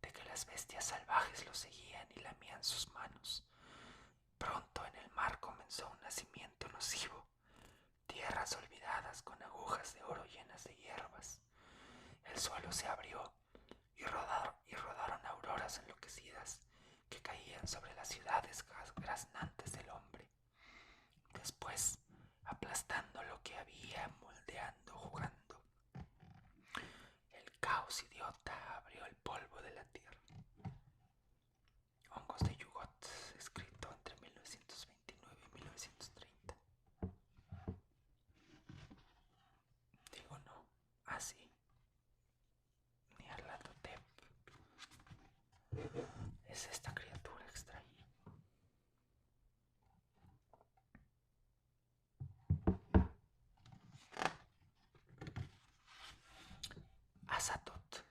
de que las bestias salvajes los seguían y lamían sus manos. Pronto en el mar comenzó un nacimiento nocivo, tierras olvidadas con agujas de oro llenas de hierbas. El suelo se abrió y rodaron auroras enloquecidas que caían sobre las ciudades graznantes del hombre. Después, aplastando lo que había, moldeando, jugando, el caos idiota abrió el polvo de la tierra. Hongos de Yugot, escrito entre 1929 y 1930. Digo no, así. Nyarlathotep es esta criatura extraña. Azathoth.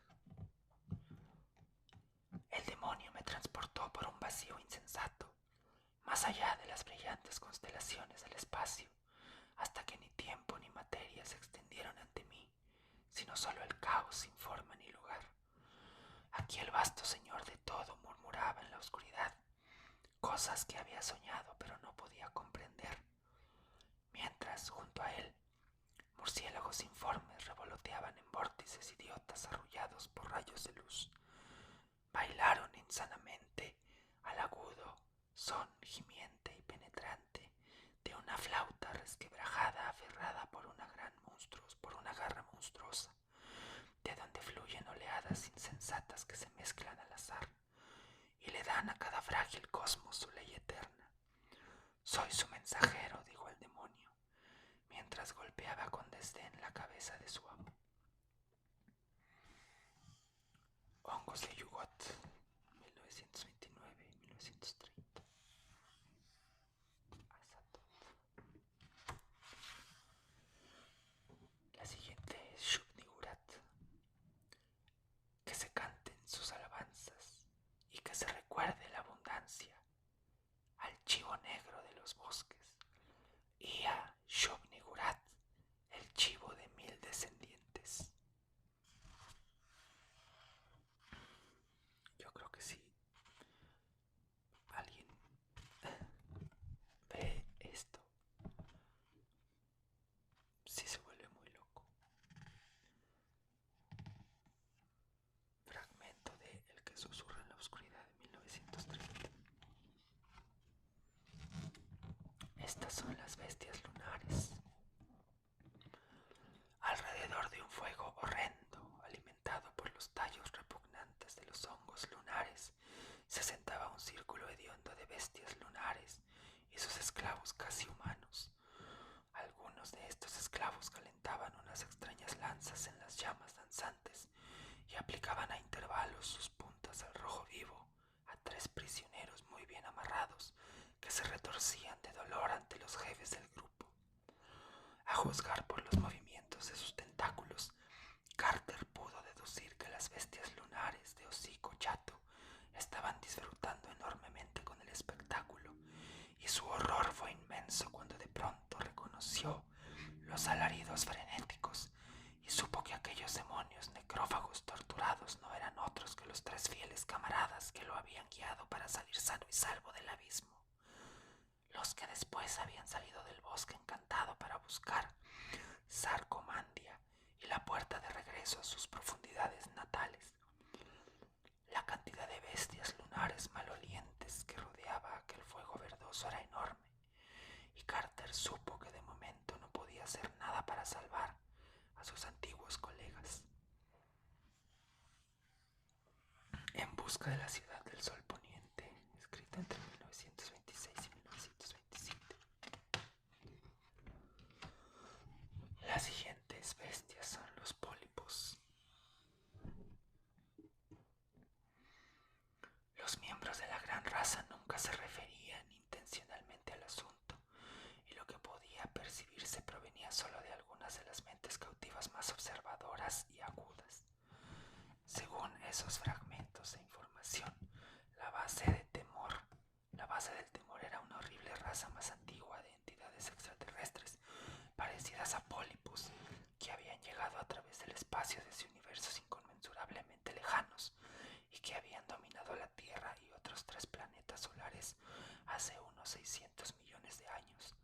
El demonio me transportó por un vacío insensato, más allá de las brillantes constelaciones del espacio, hasta que ni tiempo ni materia se extendieron ante mí, sino solo el caos sin forma ni lugar. Aquí el vasto señor de todo murmuraba en la oscuridad, cosas que había soñado pero no podía comprender, mientras junto a él murciélagos informes revoloteaban en vórtices idiotas arrullados por rayos de luz. Bailaron insanamente al agudo son gimiente y penetrante de una flauta resquebrajada aferrada por una garra monstruosa, de donde fluyen oleadas insensatas que se mezclan al azar y le dan a cada frágil cosmos su ley eterna. Soy su mensajero, dijo el demonio, cabeza de su amo. Hongos de Yugot, 1929-1930. La siguiente es Shub-Niggurath. Que se canten sus alabanzas y que se recuerde la abundancia al chivo negro de los bosques y a Shub-Niggurath, el chivo de 1000 descendientes. Yo creo que si alguien ve esto, sí se vuelve muy loco. Fragmento de El que susurra en la oscuridad de 1930. Estas son las bestias lunares. Alrededor de un fuego horrendo, alimentado por los tallos repugnantes de los hongos lunares, se sentaba un círculo hediondo de bestias lunares y sus esclavos casi humanos. Algunos de estos esclavos calentaban unas extrañas lanzas en las llamas danzantes y aplicaban a intervalos sus puntas al rojo vivo a 3 prisioneros muy bien amarrados que se retorcían de dolor ante los jefes del grupo. A juzgar por los movimientos de sus tentáculos, Carter pudo deducir que las bestias lunares de hocico chato estaban disfrutando enormemente con el espectáculo, y su horror fue inmenso cuando de pronto reconoció los alaridos frenéticos y supo que aquellos demonios necrófagos torturados no eran otros que los 3 fieles camaradas que lo habían guiado para salir sano y salvo del abismo. Los que después habían salido del bosque encantado para buscar Sarcomandia y la puerta de regreso a sus profundidades natales. La cantidad de bestias lunares malolientes que rodeaba aquel fuego verdoso era enorme, y Carter supo que de momento no podía hacer nada para salvar a sus antiguos colegas. En busca de la ciudad del sol poniente, escrita entre 1926 y 1927. Las siguientes bestias son los pólipos. Los miembros de la gran raza nunca se referían intencionalmente al asunto, y lo que podía percibirse provenía solo de algunas de las mentes cautivas más observadoras y agudas. Según esos fragmentos de información, la base del temor era una horrible raza más antigua de entidades extraterrestres, parecidas a pólipos, que habían llegado a través del espacio desde universos inconmensurablemente lejanos y que habían dominado la Tierra y otros 3 planetas solares hace unos 600 millones de años.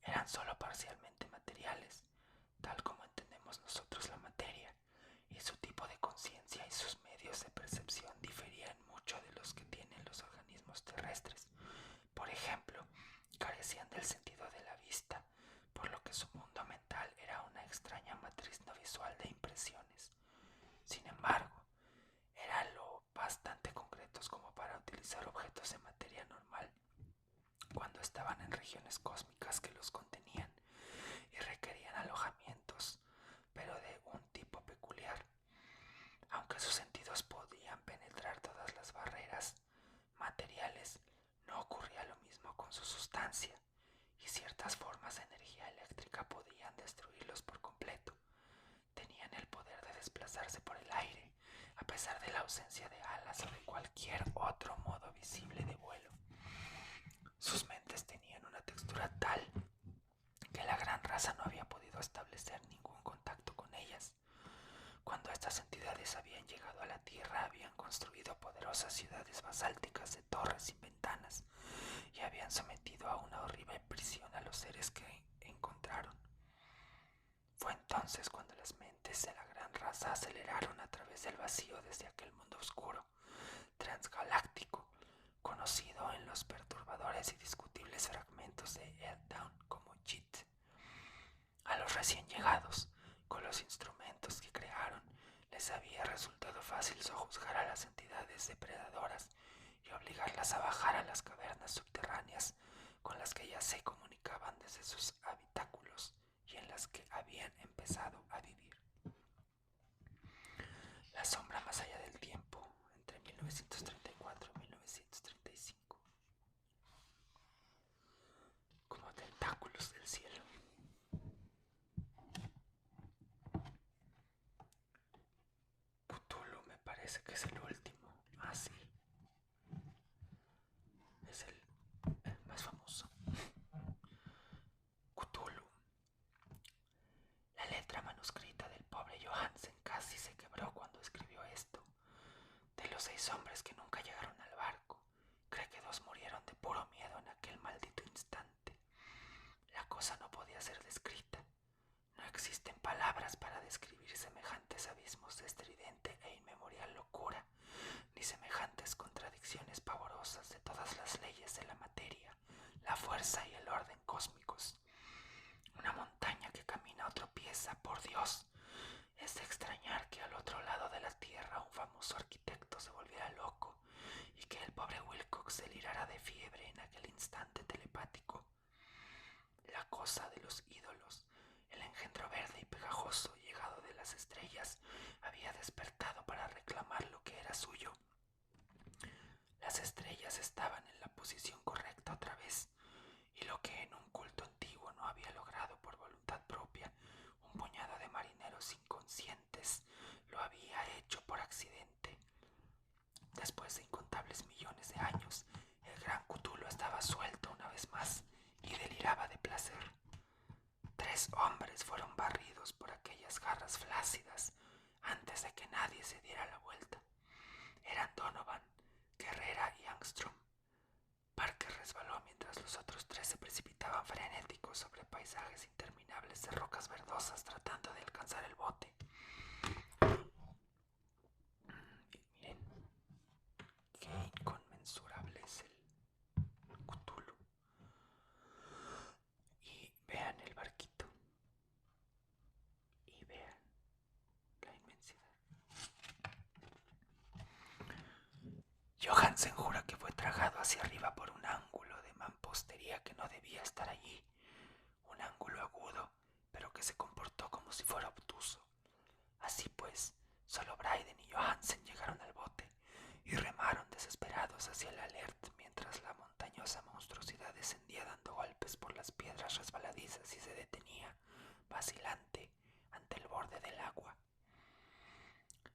Eran solo parcialmente materiales, tal como entendemos nosotros la materia, y su tipo de conciencia y sus medios de percepción diferían mucho de los que tienen los organismos terrestres. Por ejemplo, carecían del sentido de la vista, por lo que su mundo mental era una extraña matriz no visual de impresiones. Sin embargo, eran lo bastante concretos como para utilizar objetos de materia normal cuando estaban en regiones cósmicas que los contenían y requerían alojamientos, pero de un tipo peculiar. Aunque sus sentidos podían penetrar todas las barreras materiales, no ocurría lo mismo con su sustancia, y ciertas formas de energía eléctrica podían destruirlos por completo. Tenían el poder de desplazarse por el aire, a pesar de la ausencia de alas o de cualquier otro modo visible de vuelo. Sus mentes tenían una textura tal que la gran raza no había podido establecer ningún contacto con ellas. Cuando estas entidades habían llegado a la Tierra, habían construido poderosas ciudades basálticas de torres y ventanas y habían sometido a una horrible prisión a los seres que encontraron. Fue entonces cuando las mentes de la gran raza aceleraron a través del vacío desde aquel mundo oscuro, transgaláctico, conocido en los perturbadores y discutibles fragmentos de Earthdown como JIT. A los recién llegados, con los instrumentos que crearon, les había resultado fácil sojuzgar a las entidades depredadoras y obligarlas a bajar a las cavernas subterráneas con las que ya se comunicaban desde sus habitáculos y en las las que habían empezado a vivir. La sombra más allá del tiempo, entre 1934 y 1935, como tentáculos del cielo. Cthulhu me parece que es el último. Ah, sí. Es el más famoso. Cthulhu. La letra manuscrita del pobre Johansen casi se quebró cuando escribió esto. De los 6 hombres que nunca llegaron al barco, cree que 2 murieron de puro miedo en aquel maldito instante. La cosa no podía ser descrita. No existen palabras para describir semejantes abismos de estridente e inmemorial locura, ni semejantes contradicciones pavorosas de todas las leyes de la materia, la fuerza y el orden cósmicos. Una montaña que camina o tropieza, por Dios. Es de extrañar que al otro lado de la tierra un famoso arquitecto se volviera loco y que el pobre Wilcox delirara de fiebre en aquel instante telepático. La cosa de los ídolos, el engendro verde y pegajoso llegado de las estrellas, había despertado para reclamar lo que era suyo. Las estrellas estaban en la posición correcta otra vez, y lo que en un culto antiguo no había logrado por voluntad propia un puñado de marineros inconscientes, lo había hecho por accidente. Después de incontables millones de años, el gran Cthulhu estaba suelto una vez más y deliraba de placer. 3 hombres fueron barridos por aquellas garras flácidas antes de que nadie se diera la vuelta. Eran Donovan, Guerrera y Angstrom. Parker resbaló mientras los otros 3 se precipitaban frenéticos sobre paisajes interminables de rocas verdosas tratando de alcanzar el bote. Y miren qué inconmensurable es el Cthulhu. Y vean el barquito. Y vean la inmensidad. Johansen jura que fue tragado hacia arriba por un ángulo de mampostería que no debía estar allí. Un ángulo agudo, pero que se comportó como si fuera obtuso. Así pues, solo Bryden y Johansen llegaron al bote y remaron desesperados hacia el Alert mientras la montañosa monstruosidad descendía dando golpes por las piedras resbaladizas y se detenía, vacilante, ante el borde del agua.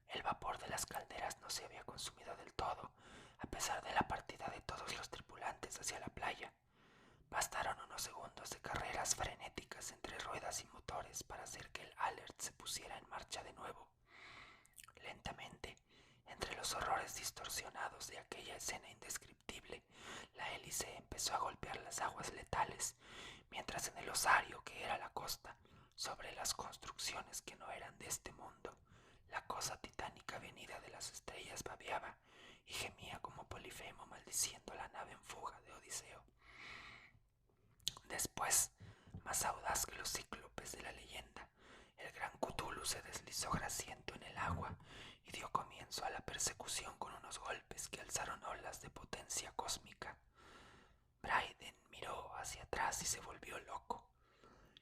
El vapor de las calderas no se había consumido del todo, a pesar de la partida de todos los tripulantes hacia la playa. Bastaron unos segundos de carreras frenéticas entre ruedas y motores para hacer que el Alert se pusiera en marcha de nuevo. Lentamente, entre los horrores distorsionados de aquella escena indescriptible, la hélice empezó a golpear las aguas letales, mientras en el osario que era la costa, sobre las construcciones que no eran de este mundo, la cosa titánica venida de las estrellas babeaba y gemía como Polifemo maldiciendo la nave en fuga de Odiseo. Después, más audaz que los cíclopes de la leyenda, el gran Cthulhu se deslizó grasiento en el agua y dio comienzo a la persecución con unos golpes que alzaron olas de potencia cósmica. Bryden miró hacia atrás y se volvió loco.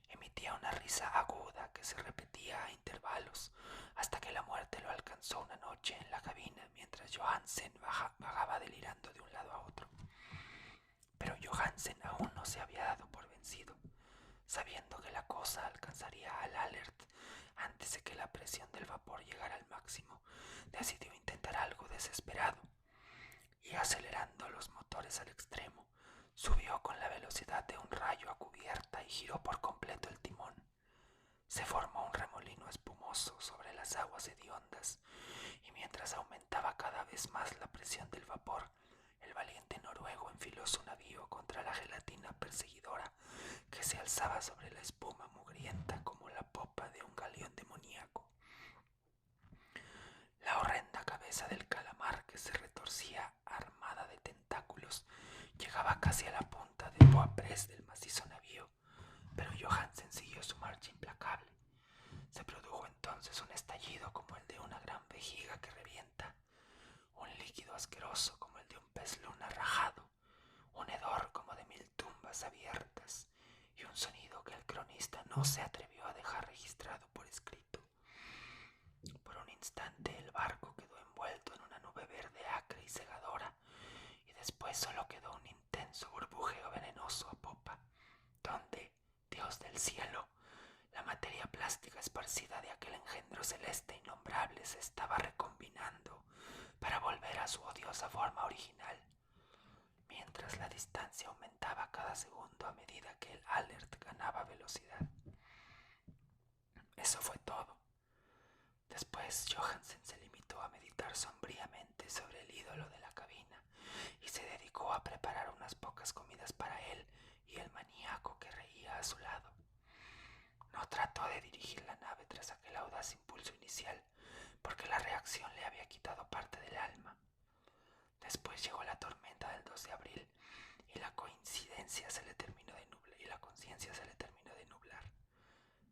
Emitía una risa aguda que se repetía a intervalos hasta que la muerte lo alcanzó una noche en la cabina mientras Johansen vagaba delirando de un lado a otro. Pero Johansen aún no se había dado por vencido. Sabiendo que la cosa alcanzaría al Alert antes de que la presión del vapor llegara al máximo, decidió intentar algo desesperado. Y acelerando los motores al extremo, subió con la velocidad de un rayo a cubierta y giró por completo el timón. Se formó un remolino espumoso sobre las aguas hediondas, y mientras aumentaba cada vez más la presión del vapor, el valiente noruego enfiló su navío contra la gelatina perseguidora que se alzaba sobre la espuma mugrienta como la popa de un galeón demoníaco. La horrenda cabeza del calamar que se retorcía armada de tentáculos llegaba casi a la punta del poaprés del macizo navío, pero Johansen siguió su marcha implacable. Se produjo entonces un estallido como el de una gran vejiga que revienta, un líquido asqueroso como el de un pez luna rajado, un hedor como de 1000 tumbas abiertas y un sonido que el cronista no se atrevió a dejar instante el barco quedó envuelto en una nube verde acre y cegadora, y después solo quedó un intenso burbujeo venenoso a popa, donde, Dios del cielo, la materia plástica esparcida de aquel engendro celeste innombrable se estaba recombinando para volver a su odiosa forma original, mientras la distancia aumentaba cada segundo a medida que el Alert ganaba velocidad. Eso fue todo. Después Johansen se limitó a meditar sombríamente sobre el ídolo de la cabina y se dedicó a preparar unas pocas comidas para él y el maníaco que reía a su lado. No trató de dirigir la nave tras aquel audaz impulso inicial, porque la reacción le había quitado parte del alma. Después llegó la tormenta del 2 de abril y la conciencia se le terminó de nublar.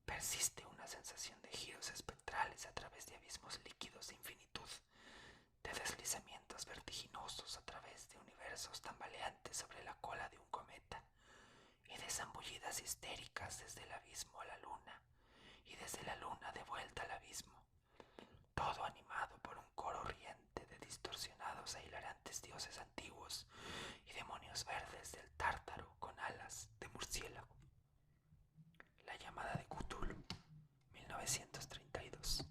Persiste una sensación de giros espectrales a través de abismos líquidos de infinitud, de deslizamientos vertiginosos a través de universos tambaleantes sobre la cola de un cometa, y de zambullidas histéricas desde el abismo a la luna, y desde la luna de vuelta al abismo, todo animado por un coro riente de distorsionados e hilarantes dioses antiguos y demonios verdes del tártaro con alas de murciélago. La llamada de Cthulhu, 1932.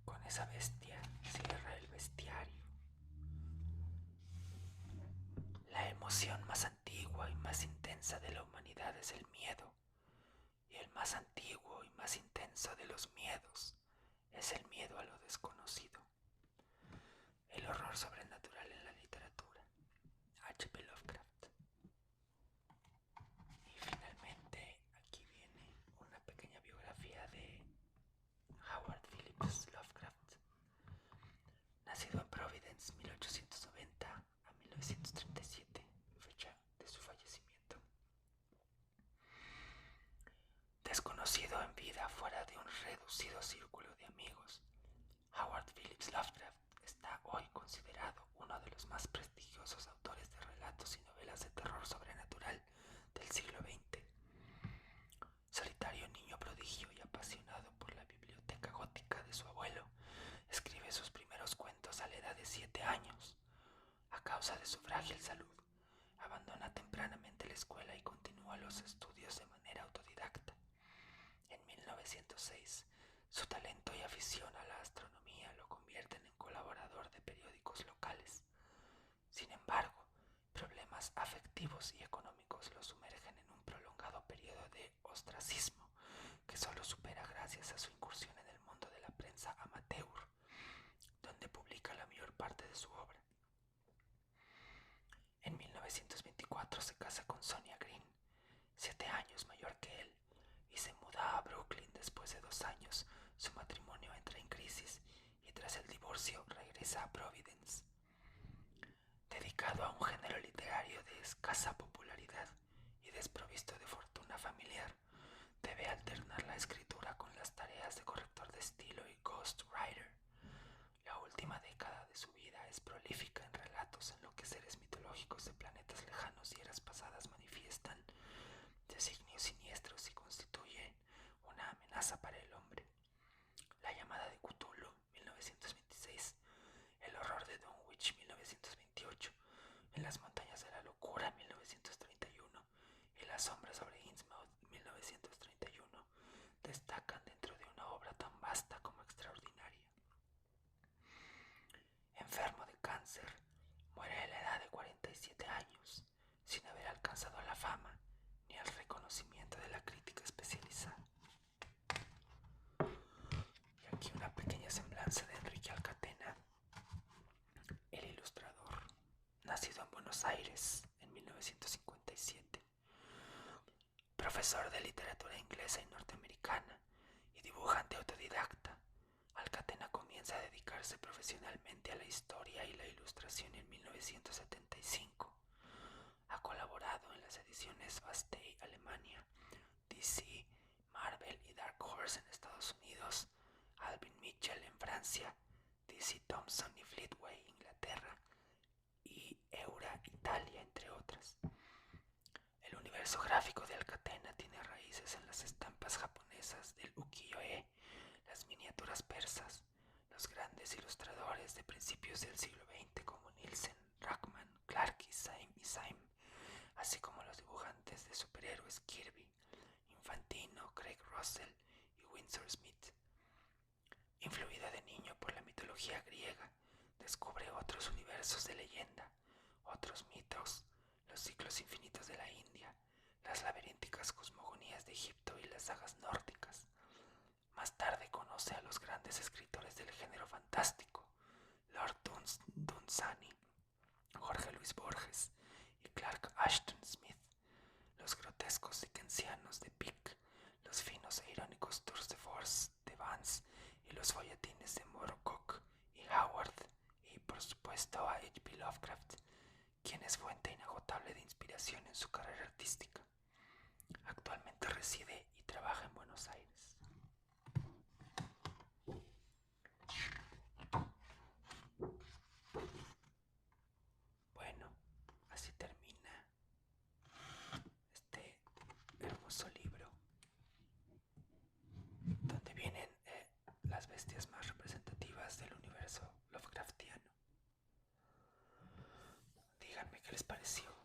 Con esa bestia cierra el bestiario. La emoción más antigua y más intensa de la humanidad es el miedo, y el más antiguo y más intenso de los miedos es el miedo a lo desconocido. El horror sobrenatural en la literatura. H.P. Lovecraft. Y finalmente aquí viene una pequeña biografía de Howard Phillips Lovecraft, nacido en Providence 1890 a 1937, fecha de su fallecimiento. Desconocido en vida fuera de un reducido círculo de amigos, Howard Phillips Lovecraft está hoy considerado uno de los más prestigiosos autores de relatos y novelas de terror sobrenatural del siglo XX. Solitario niño prodigio y apasionado por la biblioteca gótica de su abuelo, escribe sus primeros cuentos a la edad de 7 años. A causa de su frágil salud, abandona tempranamente la escuela y continúa los estudios de manera autodidacta. En 1906, su talento y afición a la astronomía lo convierten en colaborador de periódicos locales. Sin embargo, problemas afectivos y económicos lo sumergen en un prolongado periodo de ostracismo que solo supera gracias a su incursión en el mundo de la prensa amateur, donde publica la mayor parte de su obra. En 1924 se casa con Sonia Green, 7 años mayor que él, y se muda a Brooklyn. Después de 2 años. Su matrimonio entra en crisis y tras el divorcio regresa a Providence. Dedicado a un género literario de escasa popularidad y desprovisto de fortuna familiar, debe alternar la escritura con las tareas de corrector de estilo y ghostwriter. La última década de su vida es prolífica en relatos en los que seres mitológicos de planetas lejanos y eras pasadas manifiestan designios siniestros y constituyen una amenaza para el hombre. La llamada de Cthulhu, 1926, El horror de Dunwich, 1928, En las montañas de la locura, 1931, y La sombra sobre Innsmouth, 1931, destacan dentro de una obra tan vasta como extraordinaria. Enfermo de cáncer, muere a la edad de 47 años, sin haber alcanzado la fama ni el reconocimiento de la crítica especializada. Y aquí una pequeña semblanza de Enrique Alcatena, el ilustrador, nacido en Buenos Aires en 1957, profesor de literatura inglesa y norteamericana y dibujante autodidacta. Alcatena comienza a dedicarse profesionalmente a la historia y la ilustración en 1975. Ha colaborado en las ediciones Bastei, Alemania, DC, Marvel y Dark Horse en Estados Unidos, Alvin Mitchell en Francia, DC Thompson y Fleetway, Inglaterra, proceso gráfico de Alcatena tiene raíces en las estampas japonesas del ukiyo-e, las miniaturas persas. Los grandes ilustradores de principios del siglo XX como Nielsen, Rackman, Clark y Syme, así como los dibujantes de superhéroes Kirby, Infantino, Craig Russell y Winsor Smith. Influida de niño por la mitología griega, descubre otros universos de leyenda, otros mitos, los ciclos infinitos de la India, las laberínticas cosmogonías de Egipto y las sagas nórdicas. Más tarde conoce a los grandes escritores del género fantástico, Lord Dunsany, Jorge Luis Borges y Clark Ashton Smith, los grotescos dickensianos de Pick, los finos e irónicos tours de force de Vance y los folletines de Moorcock y Howard, y por supuesto a H.P. Lovecraft, quien es fuente inagotable de inspiración en su carrera artística. Actualmente reside y trabaja en Buenos Aires. Bueno, así termina este hermoso libro, donde vienen las bestias más representativas del universo Lovecraftiano. Díganme qué les pareció.